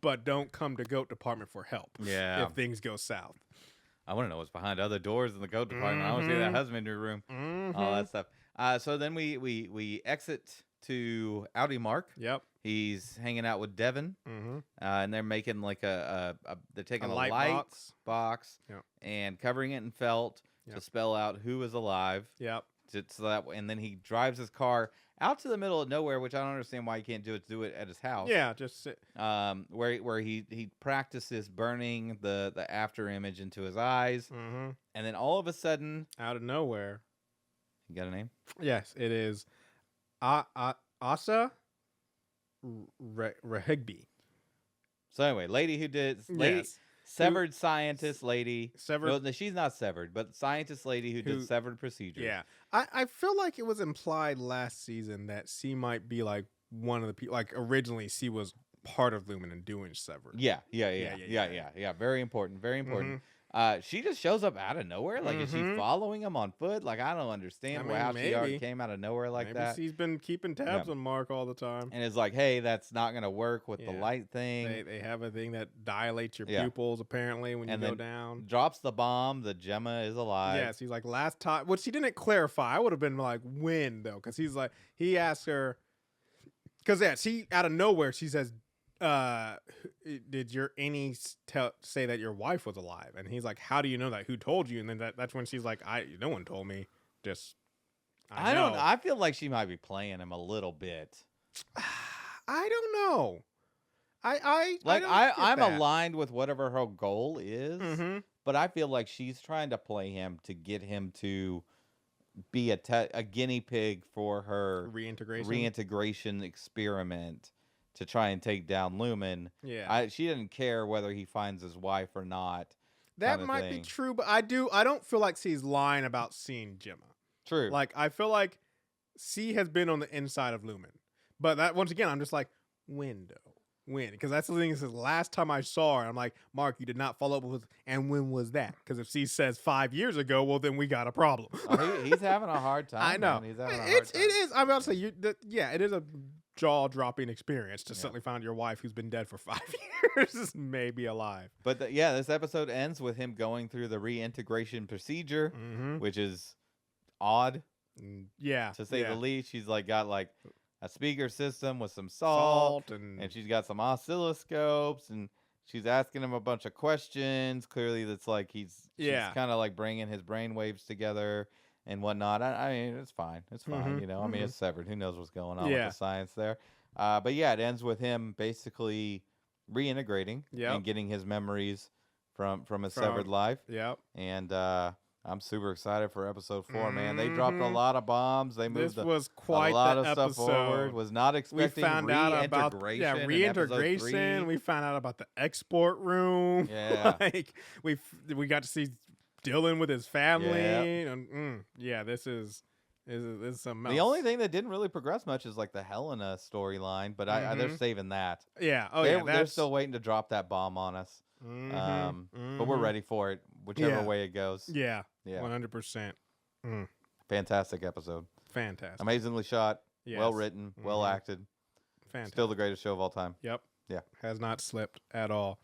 but don't come to Goat Department for help. Yeah. If things go south. I want to know what's behind other doors in the goat department. I want to see that husbandry room, all that stuff. So then we exit to Audi Mark. Yep. He's hanging out with Devin, and they're making like they're taking a light box and covering it in felt to spell out who is alive. Yep. And then he drives his car out to the middle of nowhere, which I don't understand why he can't do it at his house. Yeah, just sit. Where he practices burning the after image into his eyes, and then all of a sudden, out of nowhere, you got a name? Yes, it is Asa Rahigby. So anyway, lady who did severed scientist lady. Severed. No, she's not severed, but scientist lady who did severed procedures. Yeah, I feel like it was implied last season that she might be like one of the people. Like originally, she was part of Lumen and doing severed. Yeah. Very important. Very important. She just shows up out of nowhere. Like, is she following him on foot? Like, I don't understand how she already came out of nowhere like that. Maybe she's been keeping tabs on Mark all the time. And it's like, hey, that's not going to work with the light thing. They have a thing that dilates your pupils, apparently, when you go down. Drops the bomb. The Gemma is alive. Yes, he's like, last time. Which she didn't clarify. I would have been like, when, though? Because he's like, he asked her. Because, she, out of nowhere, she says, did your Annie say that your wife was alive? And he's like, how do you know that? Who told you? And then that's when she's like, no one told me. Just I don't know. I feel like she might be playing him a little bit. I don't know. I'm aligned with whatever her goal is, but I feel like she's trying to play him to get him to be a guinea pig for her reintegration experiment. To try and take down Lumen. Yeah. She didn't care whether he finds his wife or not. That might be true, but I don't feel like she's lying about seeing Gemma. True. Like, I feel like she has been on the inside of Lumen. But that, once again, I'm just like, when? Because that's the thing, is the last time I saw her, I'm like, Mark, you did not follow up with, and when was that? Because if she says 5 years ago, well, then we got a problem. He's having a hard time. I know. Man. He's having a hard time. It is. I'm about to say, it is a jaw-dropping experience to suddenly find your wife who's been dead for 5 years is maybe alive. But this episode ends with him going through the reintegration procedure, which is odd. Yeah, to say the least. She's like got like a speaker system with some salt and she's got some oscilloscopes and she's asking him a bunch of questions. Clearly, that's like she's kind of like bringing his brain waves together. And whatnot. I mean, it's fine. It's fine. I mean, it's severed. Who knows what's going on with the science there? But it ends with him basically reintegrating and getting his memories from his severed life. Yep. And I'm super excited for episode 4, man. They dropped a lot of bombs. They moved a lot of stuff forward. Was not expecting reintegration. Reintegration. We found out about the export room. Yeah. Like we got to see Dylan with his family. And, this is something else. The only thing that didn't really progress much is like the Helena storyline, but they're saving that. Yeah. They're still waiting to drop that bomb on us. But we're ready for it, whichever way it goes. Yeah. Yeah. 100%. Fantastic episode. Fantastic. Amazingly shot. Yes. Well written. Well acted. Fantastic. Still the greatest show of all time. Yep. Yeah. Has not slipped at all.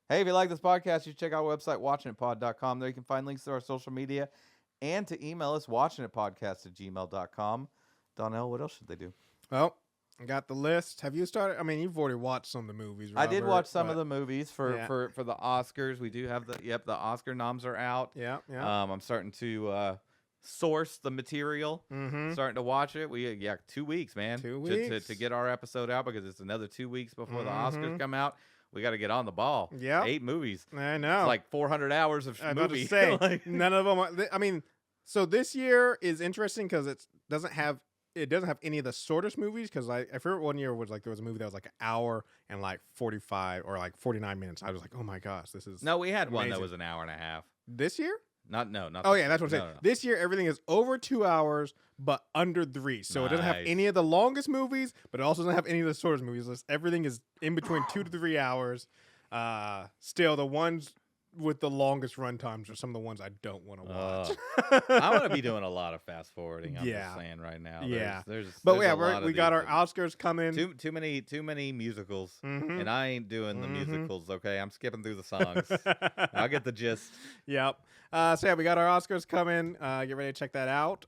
Hey, if you like this podcast, you should check out our website, watchinitpod.com. There you can find links to our social media and to email us, watchinitpodcast@gmail.com. Donnell, what else should they do? Well, I got the list. Have you started? I mean, you've already watched some of the movies, Robert, I did watch some of the movies for Yeah. the Oscars. We do have the Oscar noms are out. Yeah. I'm starting to source the material. Starting to watch it. 2 weeks, man. 2 weeks. To get our episode out, because it's another 2 weeks before the Oscars come out. We got to get on the ball. Yeah. 8 movies. I know. It's like 400 hours of I movie. was about to say, none of them. I mean, so this year is interesting because it doesn't have any of the shortest movies. Because I forget one year was like there was a movie that was like an hour and like 45 or like 49 minutes. I was like, oh my gosh, this is No, we had one that amazing. was an hour and a half. This year. Not. Oh yeah, that's what I'm saying. No. This year everything is over 2 hours, but under 3. So it doesn't have Nice. any of the longest movies, but it also doesn't have any of the shortest movies. Everything is in between 2 to 3 hours. Still, the ones with the longest run times are some of the ones I don't want to watch. I'm gonna be doing a lot of fast forwarding. I'm Yeah. just saying right now. Yeah. There's But a yeah, lot of we got these our Oscars coming. Too many musicals, Mhm. and I ain't doing the musicals. Okay, I'm skipping through the songs. I'll get the gist. Yep. So yeah, we got our Oscars coming. Get ready to check that out.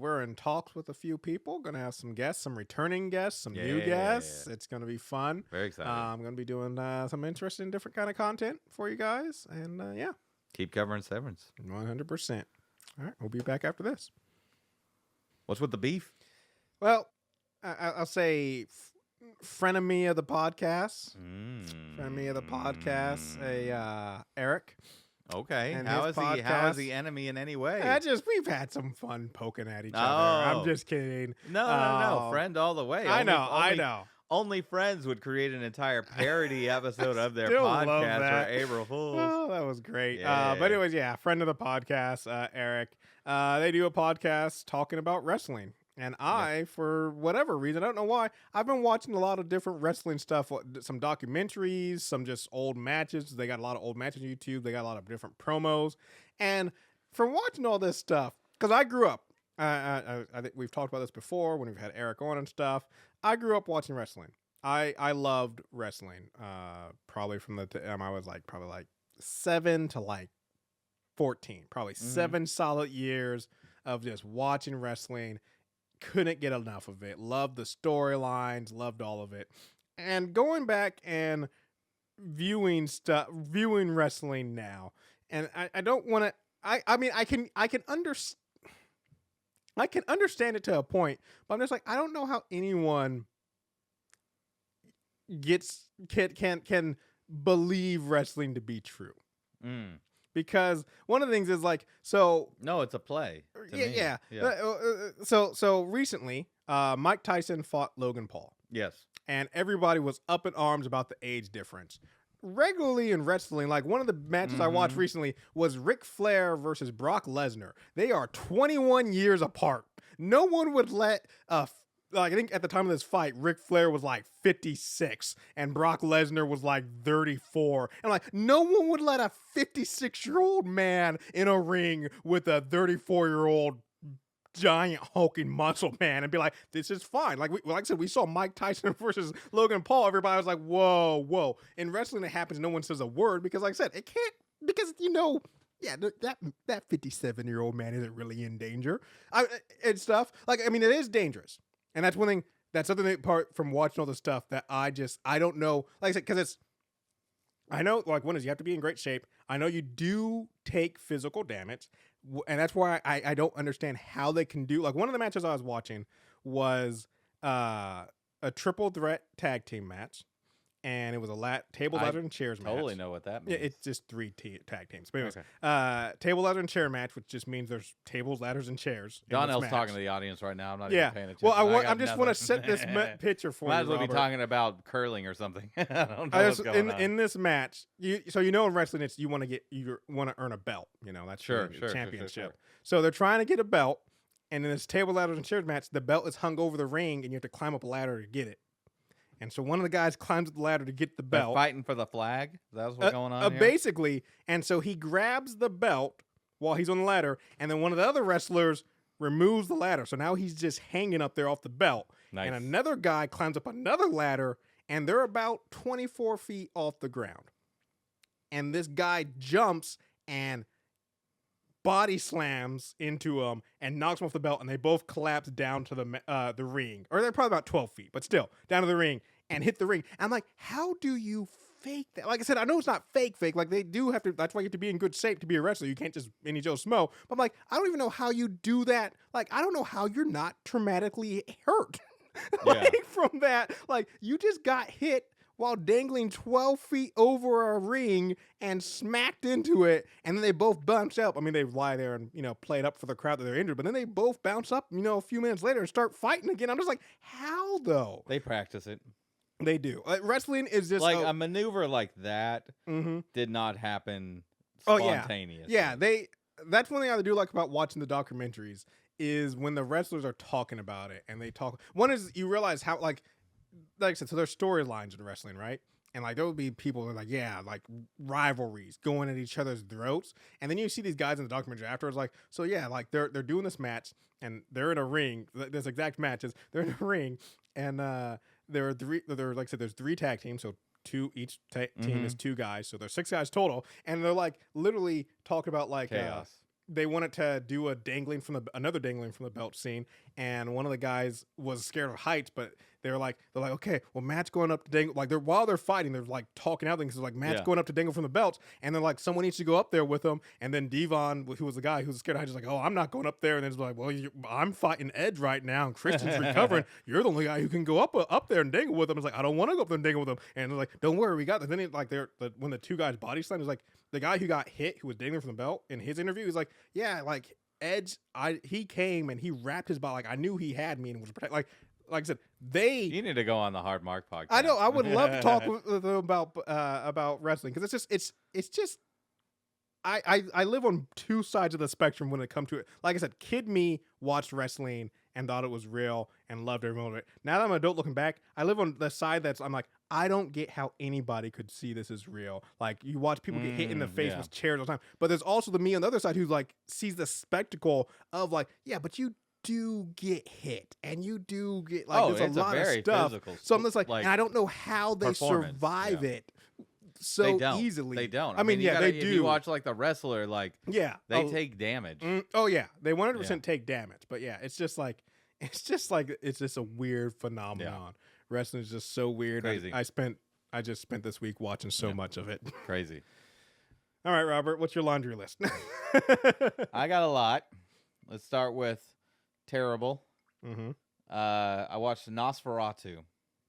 We're in talks with a few people. Gonna have some guests, some returning guests, some new guests. It's gonna be fun. Very excited. I'm gonna be doing some interesting, different kind of content for you guys, and yeah, Keep covering Severance. 100%. All right, we'll be back after this. What's with the beef? Well, I'll say frenemy of the podcast. Frenemy of the podcast. Eric. Okay. And How his is he podcast. the enemy in any way? We've had some fun poking at each other. Oh. I'm just kidding. No. Friend all the way. I Only- know. only- Only friends would create an entire parody episode of their Still love podcast that. for April Fools. Oh, that was great. Yeah. But anyways, yeah, friend of the podcast, Eric. They do a podcast talking about wrestling. And I, for whatever reason, I don't know why, I've been watching a lot of different wrestling stuff, some documentaries, some just old matches. They got a lot of old matches on YouTube. They got a lot of different promos. And from watching all this stuff, because I grew up, I think we've talked about this before when we've had Eric on and stuff. I grew up watching wrestling. I loved wrestling. Probably from the time I was probably 7 to 14. Probably 7 solid years of just watching wrestling. Couldn't get enough of it. Loved the storylines. Loved all of it. And going back and viewing wrestling now, and I don't want to. I mean I can understand. I can understand it to a point, but I'm just I don't know how anyone can believe wrestling to be true. Because one of the things is No, it's a play. To me. yeah. So recently, Mike Tyson fought Logan Paul. Yes. And everybody was up in arms about the age difference. Regularly in wrestling, one of the matches I watched recently was Ric Flair versus Brock Lesnar. They are 21 years apart. No one would let I think at the time of this fight, Ric Flair was 56 and Brock Lesnar was 34. And no one would let a 56-year-old man in a ring with a 34-year-old giant hulking muscle man and be this is fine. Like I said, we saw Mike Tyson versus Logan Paul. Everybody was whoa. In wrestling, it happens. No one says a word because, like I said, it can't, because that 57-year-old man isn't really in danger. And stuff. It is dangerous. And that's one thing, that's something that part from watching all the stuff that I don't know. Like I said, because I know, one is you have to be in great shape. I know you do take physical damage. And that's why I don't understand how they can do, one of the matches I was watching was a triple threat tag team match. And it was a table, ladder, and chairs match. Totally know what that means. Yeah, it's just 3 tag teams. But anyways, table, ladder, and chair match, which just means there's tables, ladders, and chairs. Donnell's talking to the audience right now. I'm not even paying attention. Well, I just want to set this picture for you, Might as well Robert. be talking about curling or something. I don't know what's going on. In this match, in wrestling, you want to earn a belt. That's championship. Sure. So they're trying to get a belt, and in this table, ladders, and chairs match, the belt is hung over the ring, and you have to climb up a ladder to get it. And so one of the guys climbs up the ladder to get the They're belt. fighting for the flag. That's what's going on here? Basically. And so he grabs the belt while he's on the ladder, and then one of the other wrestlers removes the ladder. So now he's just hanging up there off the belt. Nice. And another guy climbs up another ladder, and they're about 24 feet off the ground. And this guy jumps and body slams into him and knocks him off the belt, and they both collapse down to the ring. Or they're probably about 12 feet, but still, down to the ring and hit the ring. And I'm like, how do you fake that? Like I said, I know it's not fake. Like they do have to, that's why you have to be in good shape to be a wrestler. You can't just any Joe Smo. But I'm like, I don't even know how you do that. Like, I don't know how you're not traumatically hurt. From that, like you just got hit while dangling 12 feet over a ring and smacked into it, and then they both bounce up. I mean, they lie there and, play it up for the crowd that they're injured, but then they both bounce up, a few minutes later and start fighting again. I'm just like, how though? They practice it. They do. Wrestling is just like a maneuver like that did not happen spontaneously. Yeah, that's one thing I do like about watching the documentaries is when the wrestlers are talking about it and they talk. One is you realize how like I said, so there's storylines in wrestling, right? And like there will be people that are like, like rivalries going at each other's throats. And then you see these guys in the documentary afterwards, like, so yeah, like they're doing this match and they're in a ring. This exact matches. They're in a ring, and there are three. There, like I said, there's 3 tag teams, so each team is 2 guys, so there's 6 guys total. And they're like literally talking about like chaos. They wanted to do another dangling from the belt scene, and one of the guys was scared of heights, but they're like, okay, well, Matt's going up to dangle. Like while they're fighting, they're like talking out things. Like Matt's going up to dangle from the belts, and they're like, someone needs to go up there with him. And then Devon, who was the guy who was scared of heights, is like, oh, I'm not going up there. And then it's like, well, I'm fighting Edge right now, and Christian's recovering. You're the only guy who can go up there and dangle with him. It's like, I don't want to go up there and dangle with him. And they're like, don't worry, we got this. Then when the 2 guys body slammed, it was like the guy who got hit, who was dangling from the belt, in his interview, he's like, yeah, like Edge, he came and he wrapped his body. Like I knew he had me and was protect. Like I said, you need to go on the Hard Mark podcast. I know. I would love to talk with them about wrestling, because it's just. I live on 2 sides of the spectrum when it comes to it. Like I said, kid me watched wrestling and thought it was real and loved every moment of it. Now that I'm an adult looking back, I live on the side I'm like, I don't get how anybody could see this as real. Like you watch people get hit in the face with chairs all the time. But there's also the me on the other side who's like sees the spectacle of like, yeah, but you do get hit and you do get like there's a lot of stuff. So I'm just like, and I don't know how they survive it so easily. They don't. I mean, they do. If you watch like the wrestler, like they take damage. They 100% take damage. But yeah, it's just a weird phenomenon. Yeah. Wrestling is just so weird. Crazy. I just spent this week watching so much of it. Crazy. All right, Robert, what's your laundry list? I got a lot. Let's start with terrible. I watched Nosferatu.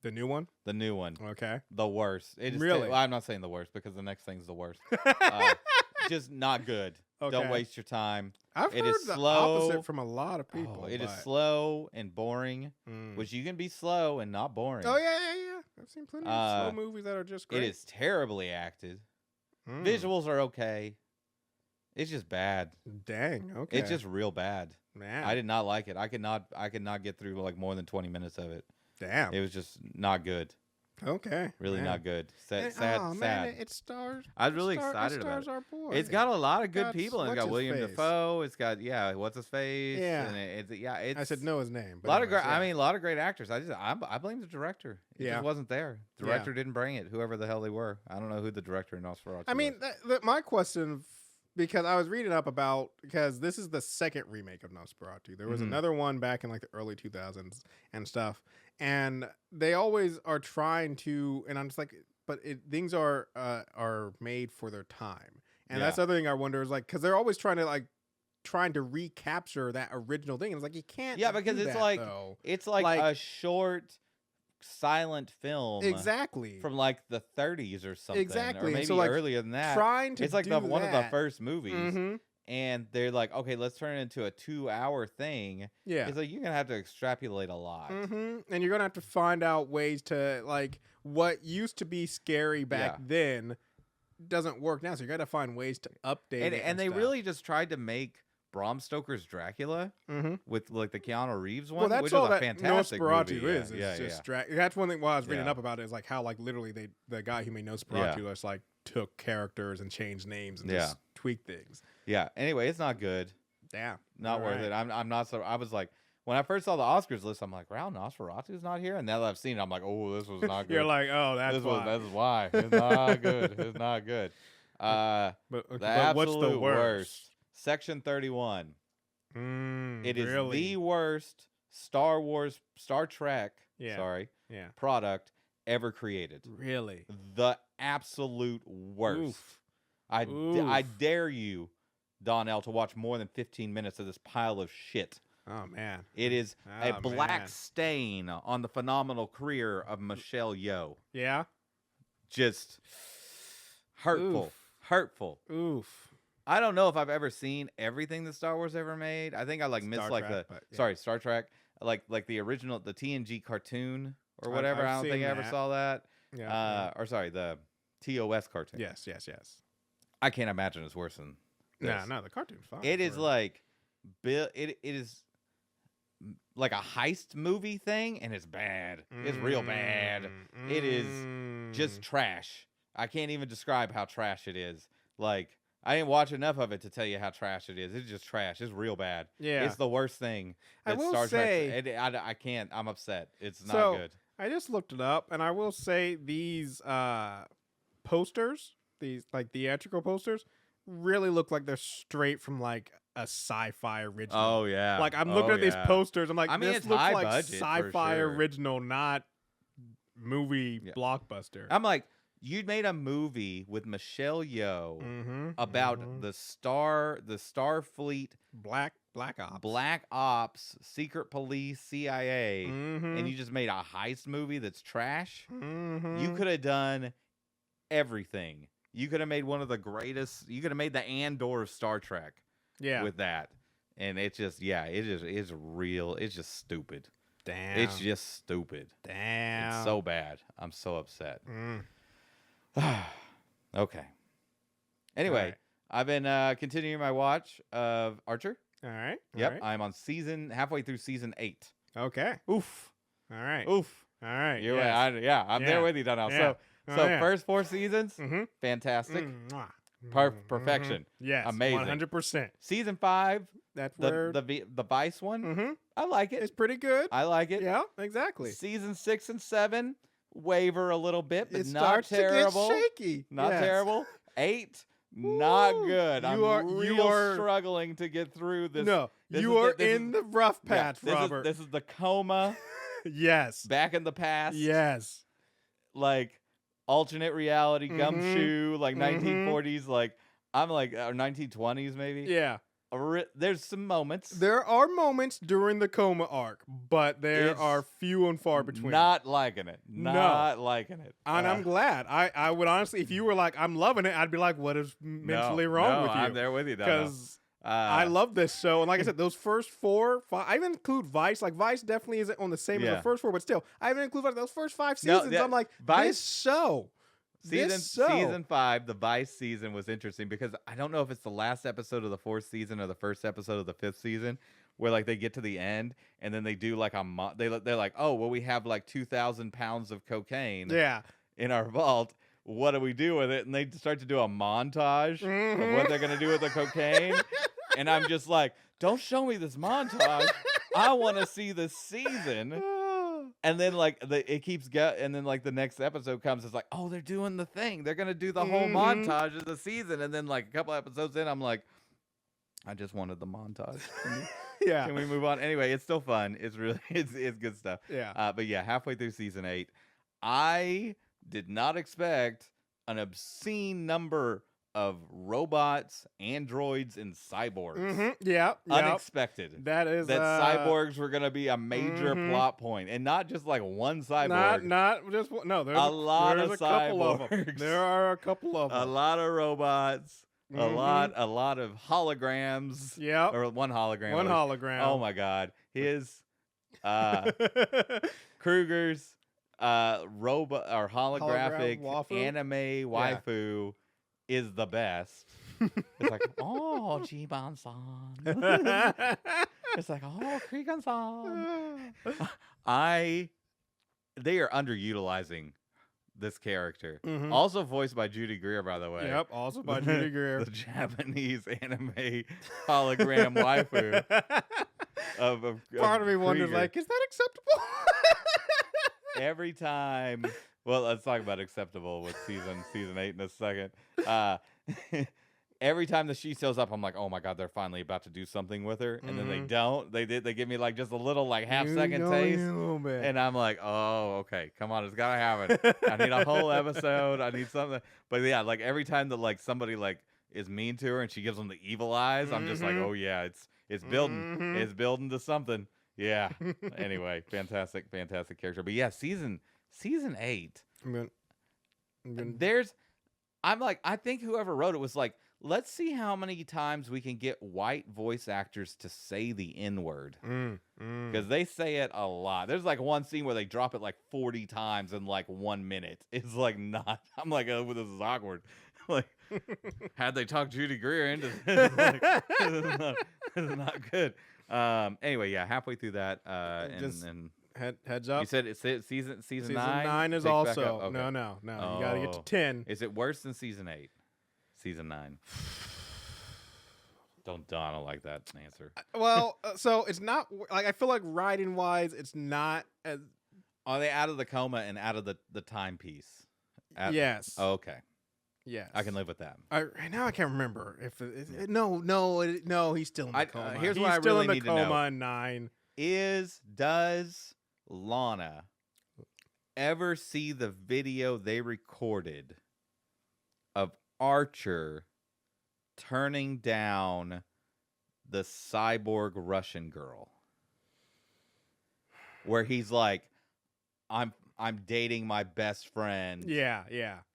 The new one? The new one. Okay. The worst. It is really? Well, I'm not saying the worst because the next thing's the worst. Just not good. Okay. Don't waste your time. I've heard the opposite from a lot of people. It is slow and boring, which you can be slow and not boring. Oh, yeah. I've seen plenty of slow movies that are just great. It is terribly acted. Visuals are okay. It's just bad. Dang, okay. It's just real bad. Man. I did not like it. I could not get through like more than 20 minutes of it. Damn. It was just not good. Okay. Really not good. Sad. Man, it stars. I was really excited about it. Our boy. It's got a lot of good people. It's got William Dafoe. It's got what's his face? Yeah. And I said no his name. But a lot of great actors. I blame the director. It just wasn't there. The director didn't bring it. Whoever the hell they were. I don't know who the director in Nosferatu. I mean, my question, because I was reading up because this is the second remake of Nosferatu. There was another one back in like the early 2000s and stuff. And they always are trying to, and I'm just like, but things are made for their time. And that's the other thing I wonder is like, because they're always trying to recapture that original thing. And it's like, you can't. Yeah, because it's like a short silent film. Exactly. From like the 30s or something. Exactly. Or maybe earlier than that. It's like one of the first movies. Mm-hmm. And they're like, okay, let's turn it into a 2-hour thing. Yeah. It's like, you're going to have to extrapolate a lot. Mm-hmm. And you're going to have to find out ways to, like, what used to be scary back then doesn't work now. So you got to find ways to update it. And they really just tried to make Bram Stoker's Dracula Mm-hmm. with like the Keanu Reeves one, Well, that's which all is a that fantastic Nosferatu movie. is. Yeah, It's yeah, just that's one thing while I was reading Yeah. up about it is like how like literally the guy who made Nosferatu just like took characters and changed names and just tweaked things. yeah. Anyway, it's not good. Yeah, Not worth it. I'm not so. I was like, when I first saw the Oscars list, I'm like, wow, Nosferatu's not here. And now that I've seen it, I'm like, oh, this was not good. You're like, oh, that's why. That's why. It's not good. It's not good. But The what's the absolute worst? Section 31. It is really? the worst Star Trek, Yeah. product ever created. Really? The absolute worst. Oof. I dare you, Donnell, to watch more than 15 minutes of this pile of shit. Oh, man. It is a black stain on the phenomenal career of Michelle Yeoh. Yeah? Just hurtful. Oof. Hurtful. Oof. I don't know if I've ever seen everything that Star Wars ever made. I think I missed Star Trek, like the original, the TNG cartoon or whatever. I don't think I ever saw that. Yeah. Or sorry, the TOS cartoon. Yes. I can't imagine it's worse than this. No, the cartoon's fine. It is like it is like a heist movie thing, and it's bad. It's real bad. It is just trash. I can't even describe how trash it is. Like, I didn't watch enough of it to tell you how trash it is. It's just trash. It's real bad. Yeah. It's the worst thing that I will Star say, Trek. I can't. I'm upset. It's not good. I just looked it up, and I will say these posters, these like theatrical posters, really look like they're straight from like a sci-fi original. Oh yeah. Like I'm looking at these posters, I'm like, I mean, this it's looks high like budget, for sci-fi sure. original, not movie blockbuster. I'm like, you made a movie with Michelle Yeoh about the Starfleet, Black Ops, secret police, CIA, and you just made a heist movie that's trash. You could have done everything. You could have made one of the greatest. You could have made the Andor of Star Trek. Yeah. With that, and it's just it's real. It's just stupid. Damn. It's just stupid. Damn. It's so bad. I'm so upset. Okay. Anyway, right. I've been continuing my watch of Archer. All right. Yep. All right. I'm on halfway through season 8. Okay. Oof. All right. Oof. All right. You're yes. right. I'm there with you, Donnell. Yeah. So first 4 seasons, fantastic. Perfection. Yes. Amazing. 100%. Season 5, that's where the Vice one. I like it. It's pretty good. I like it. Yeah, exactly. Season 6 and 7 waver a little bit, but it not starts terrible. To get shaky. Not yes. terrible. 8, not good. You are struggling to get through this. No, you are in the rough patch, Robert. This is the coma. Yes. Back in the past. Yes. Like alternate reality gumshoe, like 1940s, like I'm like 1920s maybe. Yeah. There's some moments. There are moments during the coma arc, but there are few and far between. Not liking it. Not liking it. And I'm glad. I would honestly, if you were like, I'm loving it, I'd be like, what is mentally wrong with you? I'm there with you, because I love this show. And like I said, those first 4, 5, I even include Vice. Like Vice definitely isn't on the same as the first 4, but still, I even include those first 5 seasons. I'm like, Vice, this show. Season 5, the Vice season was interesting because I don't know if it's the last episode of the 4th season or the first episode of the 5th season where like they get to the end and then they do like they're like, oh well, we have like 2,000 pounds of cocaine in our vault. What do we do with it? And they start to do a montage of what they're gonna do with the cocaine. And I'm just like, don't show me this montage. I want to see the season. And then like it keeps and then like the next episode comes, it's like, oh, they're doing the thing. They're gonna do the whole montage of the season. And then like a couple episodes in, I'm like, I just wanted the montage. Can we move on? Anyway, it's still fun. It's really it's good stuff. Yeah. But yeah, halfway through season 8, I did not expect an obscene number of robots, androids, and cyborgs. Yeah. Unexpected. That is that cyborgs were going to be a major plot point, and not just like one cyborg. Not just one. No, there's a lot of couple of them. There are a couple of them. A lot of robots. A lot of holograms. Yeah. Or one hologram. One hologram. Oh my God. His Kruger's robot or holographic anime waifu is the best. It's like, oh, Jiban-san. It's like, oh, Krigan-san. They are underutilizing this character. Mhm. Also voiced by Judy Greer, by the way. Yep, also by Judy Greer. The Japanese anime hologram waifu of Part of me wonders, Krieger. like, is that acceptable? Every time, well, let's talk about acceptable with season 8 in a second. Every time that she shows up, I'm like, oh my god, they're finally about to do something with her, and then they don't. They give me like just a little like half-second taste, a little bit. and I'm like, oh, okay, come on, it's gotta happen. I need a whole episode. I need something. But yeah, like every time that like somebody like is mean to her and she gives them the evil eyes, I'm just like, oh yeah, it's building, it's building to something. Yeah. Anyway, fantastic character. But yeah, season 8. I'm like, I think whoever wrote it was like, let's see how many times we can get white voice actors to say the N-word. Because they say it a lot. There's like one scene where they drop it like 40 times in like 1 minute. It's like not. I'm like, oh, this is awkward. Like, had they talked Judy Greer into this? Like, this is not good. Anyway, yeah, halfway through that, and heads up. you said it's season 9. Season 9 is also okay. No. You gotta get to 10. Is it worse than season 8? Season 9. Don't like that answer. Well, so it's not like I feel like writing wise, it's not as. Are they out of the coma and out of the timepiece? Yes. Oh, okay. Yes. I can live with that. Right now I can't remember if no, he's still in the coma. Here's he's what I still really in the need coma to know. in 9. Does Lana ever see the video they recorded of Archer turning down the cyborg Russian girl, where he's like, I'm dating my best friend. Yeah.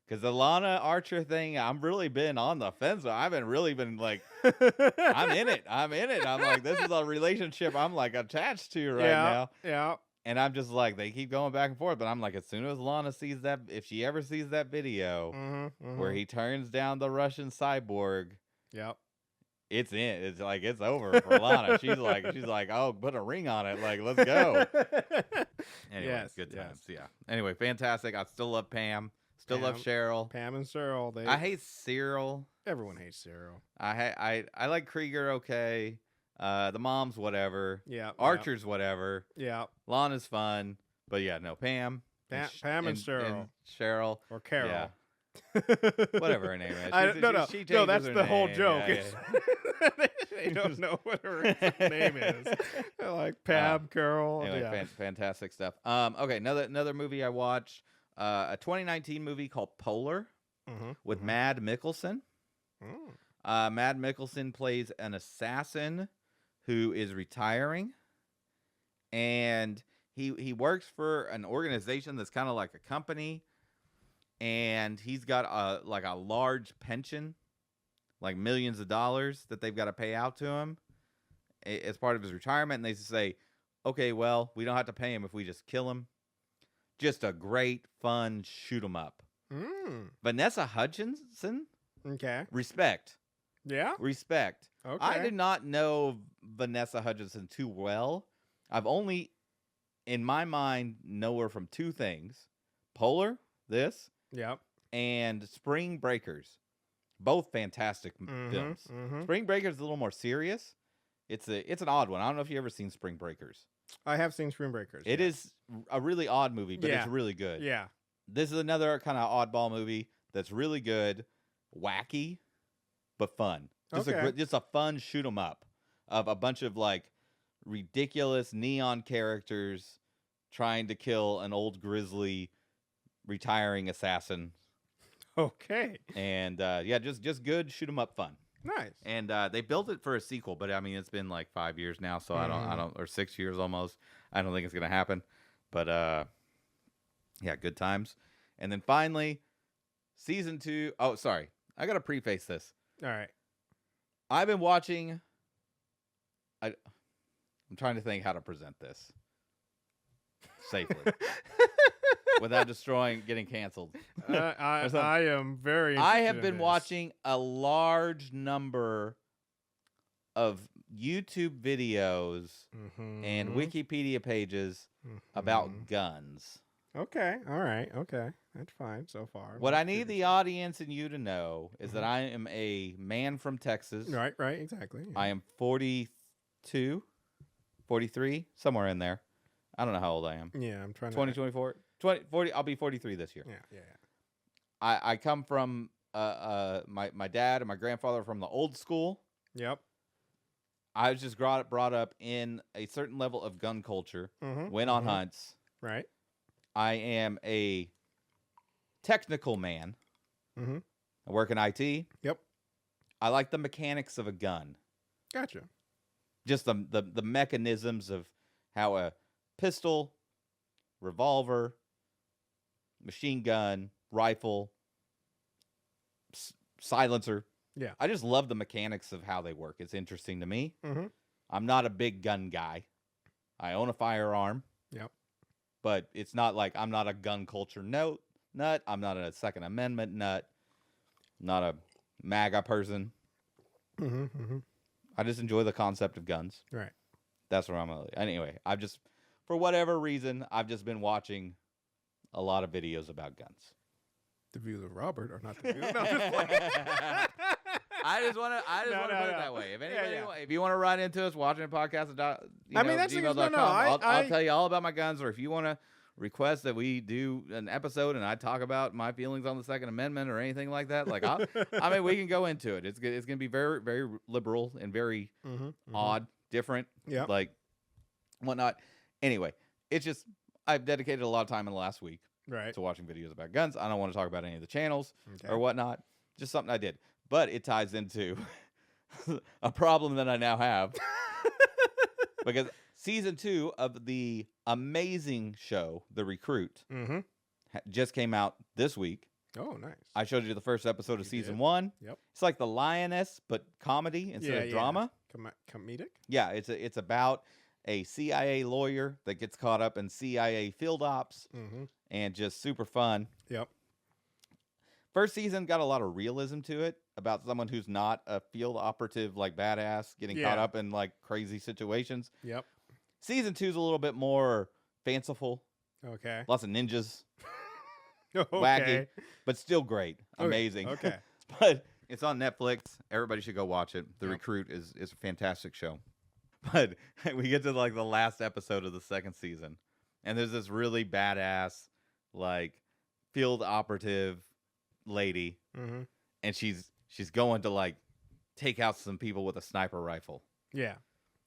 Because the Lana Archer thing, I'm really been on the fence. I've been like, I'm in it. I'm like, this is a relationship I'm like attached to right now. Yeah. And I'm just like, they keep going back and forth. But I'm like, as soon as Lana sees that, if she ever sees that video where he turns down the Russian cyborg, yep, it's in. It's like, it's over for Lana. She's like, oh, put a ring on it. Like, let's go. Anyway, yes, good times. Yes. Yeah. Anyway, fantastic. I still love Pam. Still love Cheryl. Pam and Cheryl. I hate Cyril. Everyone hates Cyril. I like Krieger. Okay. The mom's whatever. Yeah. Archer's whatever. Yeah. Lana's fun. But yeah, no, Pam and Cheryl. And Cheryl. Or Carol. Yeah. Whatever her name is. No, that's the whole joke. Yeah. They don't know what her name is. They're like Pam, Carol. Anyway, fantastic stuff. Okay, another movie I watched. A 2019 movie called Polar with Mad Mikkelsen. Mad Mikkelsen plays an assassin who is retiring, and he works for an organization that's kind of like a company, and he's got a large pension, like millions of dollars that they've got to pay out to him as part of his retirement. And they say, okay, well, we don't have to pay him if we just kill him. Just a great, fun shoot 'em up. Vanessa Hudgenson. Okay. Respect. Yeah. Respect. Okay. I did not know Vanessa Hudgenson too well. I've only, in my mind, know her from 2 things: Polar, this, yep, and Spring Breakers. Both fantastic films. Spring Breakers is a little more serious. It's an odd one. I don't know if you ever seen Spring Breakers. I have seen Spring Breakers. It is a really odd movie, but it's really good. Yeah. This is another kind of oddball movie that's really good, wacky, but fun. Just a fun shoot 'em up of a bunch of like ridiculous neon characters trying to kill an old grizzly retiring assassin. Okay. And just good shoot 'em up fun. Nice. And they built it for a sequel, but I mean it's been like 5 years now, so I don't or 6 years almost. I don't think it's gonna happen. But yeah, good times. And then finally, season 2. Oh, sorry, I gotta preface this. All right. I've been watching. I'm trying to think how to present this. safely without getting canceled. I am very. I have interested been in this. watching a large number of YouTube videos and Wikipedia pages about guns. Okay, all right, okay, that's fine so far. What I need the audience and you to know is that I am a man from Texas. Right, exactly. Yeah. I am 42, 43, somewhere in there. I don't know how old I am. Yeah, I'm trying 20, 24, 20, 40, I'll be 43 this year. Yeah. I come from my dad and my grandfather from the old school. Yep. I was just brought up in a certain level of gun culture, went on hunts. Right. I am a technical man. I work in IT. Yep. I like the mechanics of a gun. Gotcha. Just the mechanisms of how a pistol, revolver, machine gun, rifle, silencer. Yeah. I just love the mechanics of how they work. It's interesting to me. I'm not a big gun guy. I own a firearm. Yep. But it's not like I'm not a gun culture nut. I'm not a Second Amendment nut. Not a MAGA person. I just enjoy the concept of guns. Right. That's where I'm at. Anyway, for whatever reason, I've just been watching a lot of videos about guns. The views of Robert are not the views. No, just I just want to put it that way. If anybody, if you want to write into us, watching a podcast, gmail.com, I'll tell you all about my guns. Or if you want to request that we do an episode and I talk about my feelings on the Second Amendment or anything like that, like we can go into it. It's going to be very, very liberal and very odd, different, like whatnot. Anyway, it's just I've dedicated a lot of time in the last week to watching videos about guns. I don't want to talk about any of the channels or whatnot. Just something I did. But it ties into a problem that I now have. Because season 2 of the amazing show, The Recruit, just came out this week. Oh, nice. I showed you the first episode of season 1. Yep. It's like The Lioness, but comedy instead of drama. Comedic? Yeah, it's about a CIA lawyer that gets caught up in CIA field ops and just super fun. Yep. First season got a lot of realism to it about someone who's not a field operative, like badass, getting caught up in like crazy situations. Yep. Season 2 is a little bit more fanciful. Okay. Lots of ninjas. Wacky, but still great. Amazing. Okay. But it's on Netflix. Everybody should go watch it. The Recruit is a fantastic show. But we get to like the last episode of the second season, and there's this really badass like field operative lady, and she's going to like take out some people with a sniper rifle. Yeah.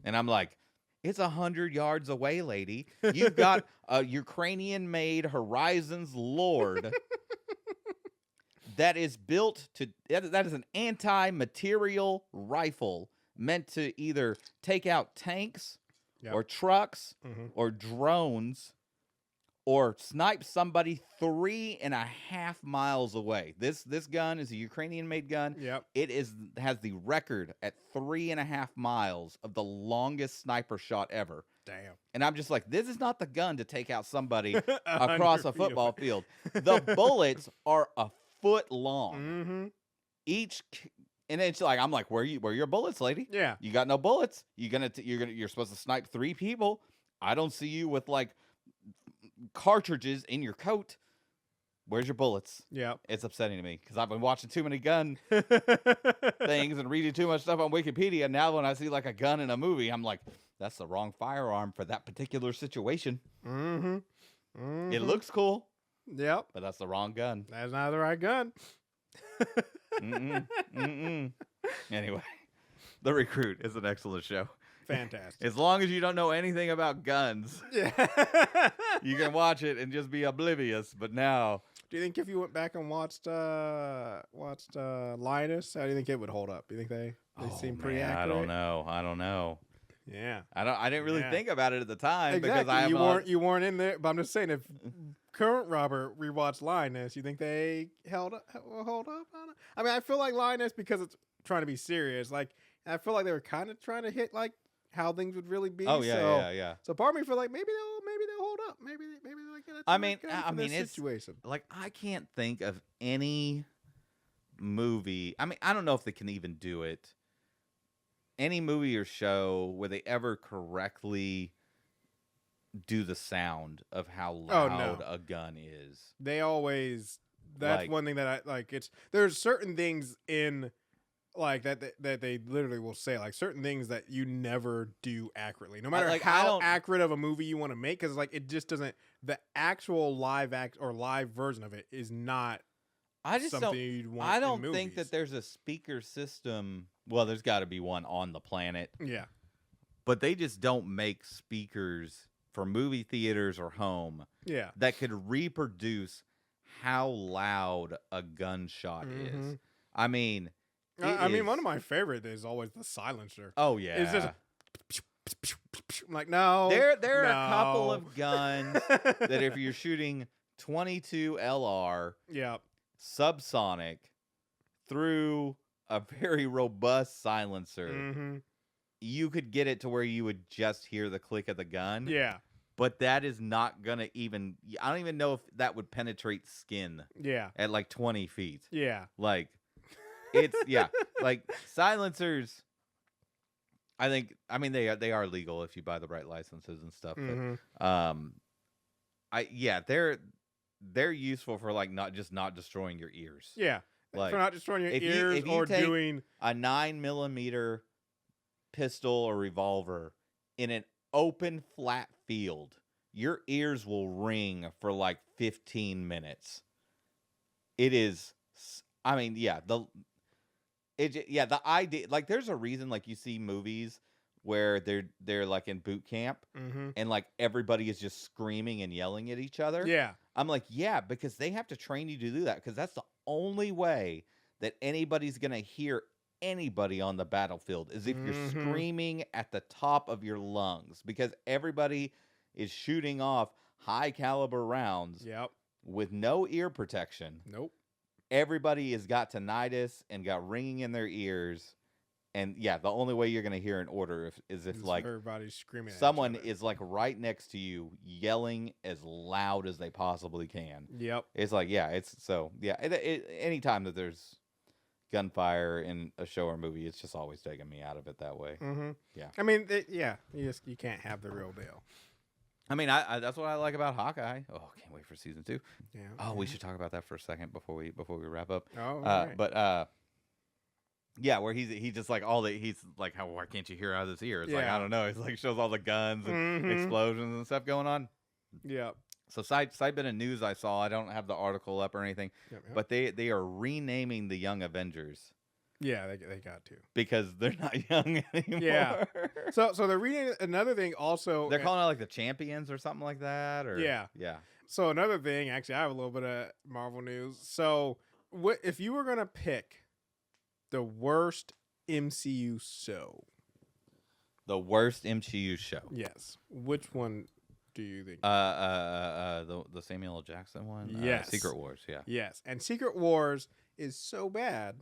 And I'm like, it's 100 yards away, lady. You've got a Ukrainian-made Horizons Lord that is built to that is an anti-material rifle meant to either take out tanks or trucks or drones or snipe somebody 3.5 miles away. This gun is a Ukrainian-made gun. Yep. It has the record at 3.5 miles of the longest sniper shot ever. Damn. And I'm just like, this is not the gun to take out somebody across a football field. The bullets are a foot long. Each. And it's like, I'm like, where are your bullets, lady? Yeah. You got no bullets. You're supposed to snipe 3 people. I don't see you with like cartridges in your coat. Where's your bullets? Yeah. It's upsetting to me because I've been watching too many gun things and reading too much stuff on Wikipedia. Now when I see like a gun in a movie, I'm like, that's the wrong firearm for that particular situation. It looks cool. Yep. But that's the wrong gun. That's not the right gun. Anyway, The Recruit is an excellent show. Fantastic. As long as you don't know anything about guns, you can watch it and just be oblivious. But now, do you think if you went back and watched Linus, how do you think it would hold up? Do you think they seem pretty accurate? I don't know. Yeah. I didn't really think about it at the time exactly. Because you weren't in there. But I'm just saying, if current Robert rewatched Linus, you think they hold up? I mean, I feel like Linus, because it's trying to be serious. Like, I feel like they were kind of trying to hit like how things would really be. Oh yeah, so, yeah. So part of me feel like maybe they'll hold up. Maybe they're like I mean, it's situation. like I can't think of any movie. I mean, I don't know if they can even do it. Any movie or show where they ever correctly do the sound of how loud a gun is. They always. That's like, one thing that I like. There's certain things in like that they literally will say like certain things that you never do accurately, no matter like, how accurate of a movie you want to make, because like it just doesn't. The actual live version of it is not. I just something don't. You'd want I don't in think that there's a speaker system. Well, there's got to be one on the planet. Yeah, but they just don't make speakers for movie theaters or home. Yeah, that could reproduce how loud a gunshot is. I mean. One of my favorite is always the silencer. Oh yeah, it's just I'm like no. There are a couple of guns that if you're shooting 22 LR, subsonic through a very robust silencer, you could get it to where you would just hear the click of the gun. Yeah. But that is not gonna even. I don't even know if that would penetrate skin. Yeah. At like 20 feet. Yeah. Like. It's like silencers. I mean they are legal if you buy the right licenses and stuff. But they're useful for like not destroying your ears. Yeah, like for not destroying your ears if you or take doing a 9mm pistol or revolver in an open flat field, your ears will ring for like 15 minutes. It is. I mean, the idea, like, there's a reason, like, you see movies where they're like in boot camp and like everybody is just screaming and yelling at each other. Yeah, I'm like, yeah, because they have to train you to do that, because that's the only way that anybody's gonna hear anybody on the battlefield is if you're screaming at the top of your lungs, because everybody is shooting off high caliber rounds. Yep. With no ear protection. Nope. Everybody has got tinnitus and got ringing in their ears, and the only way you're going to hear an order is if like everybody's screaming. Someone is like right next to you, yelling as loud as they possibly can. Yep. It's like anytime that there's gunfire in a show or movie, it's just always taking me out of it that way. Yeah. I mean, you can't have the real deal. I mean, I that's what I like about Hawkeye. Oh, can't wait for season 2. Yeah. Oh, we should talk about that for a second before we wrap up. Oh, right. But where he's just like he's like, why can't you hear out of his ear? It's like, I don't know. He's like shows all the guns and explosions and stuff going on. Yeah. So side bit of news I saw. I don't have the article up or anything, but they are renaming the Young Avengers. Yeah, they got to, because they're not young anymore. Yeah. So they're reading another thing also. They're calling it like the Champions or something like that. Or yeah. So another thing, actually, I have a little bit of Marvel news. So if you were gonna pick the worst MCU show? The worst MCU show. Yes. Which one do you think? The Samuel L. Jackson one. Yes. Secret Wars. Yeah. Yes, and Secret Wars is so bad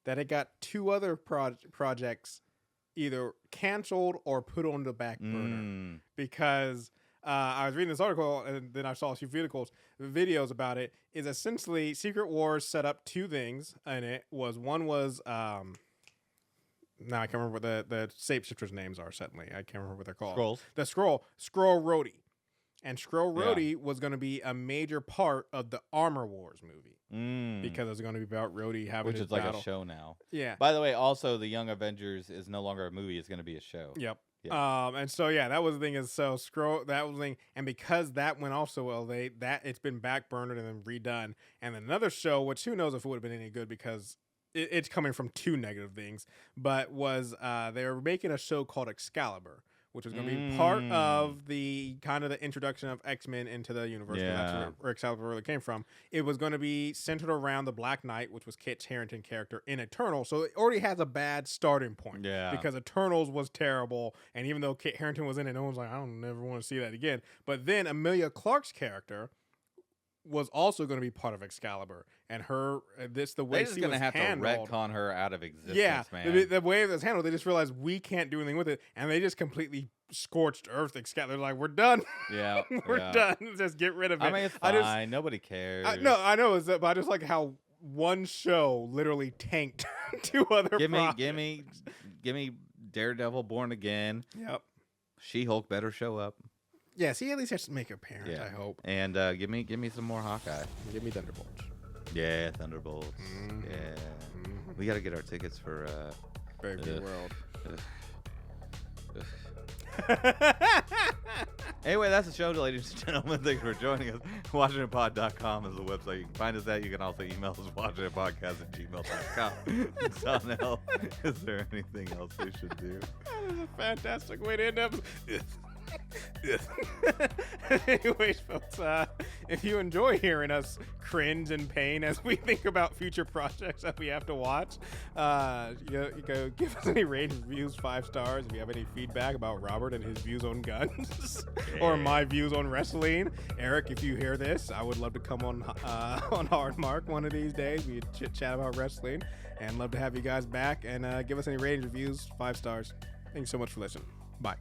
that it got 2 other projects either canceled or put on the back burner because I was reading this article and then I saw a few videos about it. Is essentially Secret Wars set up 2 things, and it was one was now I can't remember what the shapeshifters' names are. Suddenly, I can't remember what they're called. Skrulls. The Skrull Rhodey. And Skrull Rhodey was going to be a major part of the Armor Wars movie because it was going to be about Rhodey having which is battle. like a show now. Yeah. By the way, also the Young Avengers is no longer a movie; it's going to be a show. Yep. Yeah. And so that was the thing. Is so Skrull that was the thing, and because that went off so well, it's been backburnered and then redone. And another show, which who knows if it would have been any good because it's coming from 2 negative things, but was they were making a show called Excalibur, which was going to be part of the kind of the introduction of X-Men into the universe. Yeah. That's where Excalibur really came from. It was going to be centered around the Black Knight, which was Kit Harington character in Eternal. So it already has a bad starting point. Yeah. Because Eternals was terrible. And even though Kit Harington was in it, no one's like, I don't never want to see that again. But then Emilia Clarke's character was also going to be part of Excalibur, and her the way They're just she gonna was have handled. to retcon her out of existence, Yeah, man. the way it was handled, they just realized we can't do anything with it, and they just completely scorched earth Excalibur. They're like, we're done. Yeah, We're done. Just get rid of it. I mean, it's fine. Nobody cares. No, I know, but I just like how one show literally tanked two other. Give me Daredevil Born Again. Yep. She-Hulk better show up. Yeah, he at least has to make an appearance. Yeah. I hope. And give me some more Hawkeye. Give me Thunderbolts. Yeah, Thunderbolts. Mhm. Yeah, Mhm. we got to get our tickets for Brave New World. Anyway, that's the show, ladies and gentlemen. Thanks for joining us. WatchinItPod.com is the website you can find us at. You can also email us watchinitpodcast@gmail.com. Donnell, is there anything else we should do? That is a fantastic way to end up. Anyways, folks, if you enjoy hearing us cringe and pain as we think about future projects that we have to watch, you go give us any rated reviews, 5 stars. If you have any feedback about Robert and his views on guns or my views on wrestling, Eric, if you hear this, I would love to come on Hard Mark one of these days. We chit chat about wrestling, and love to have you guys back and give us any rated reviews, 5 stars. Thanks so much for listening. Bye.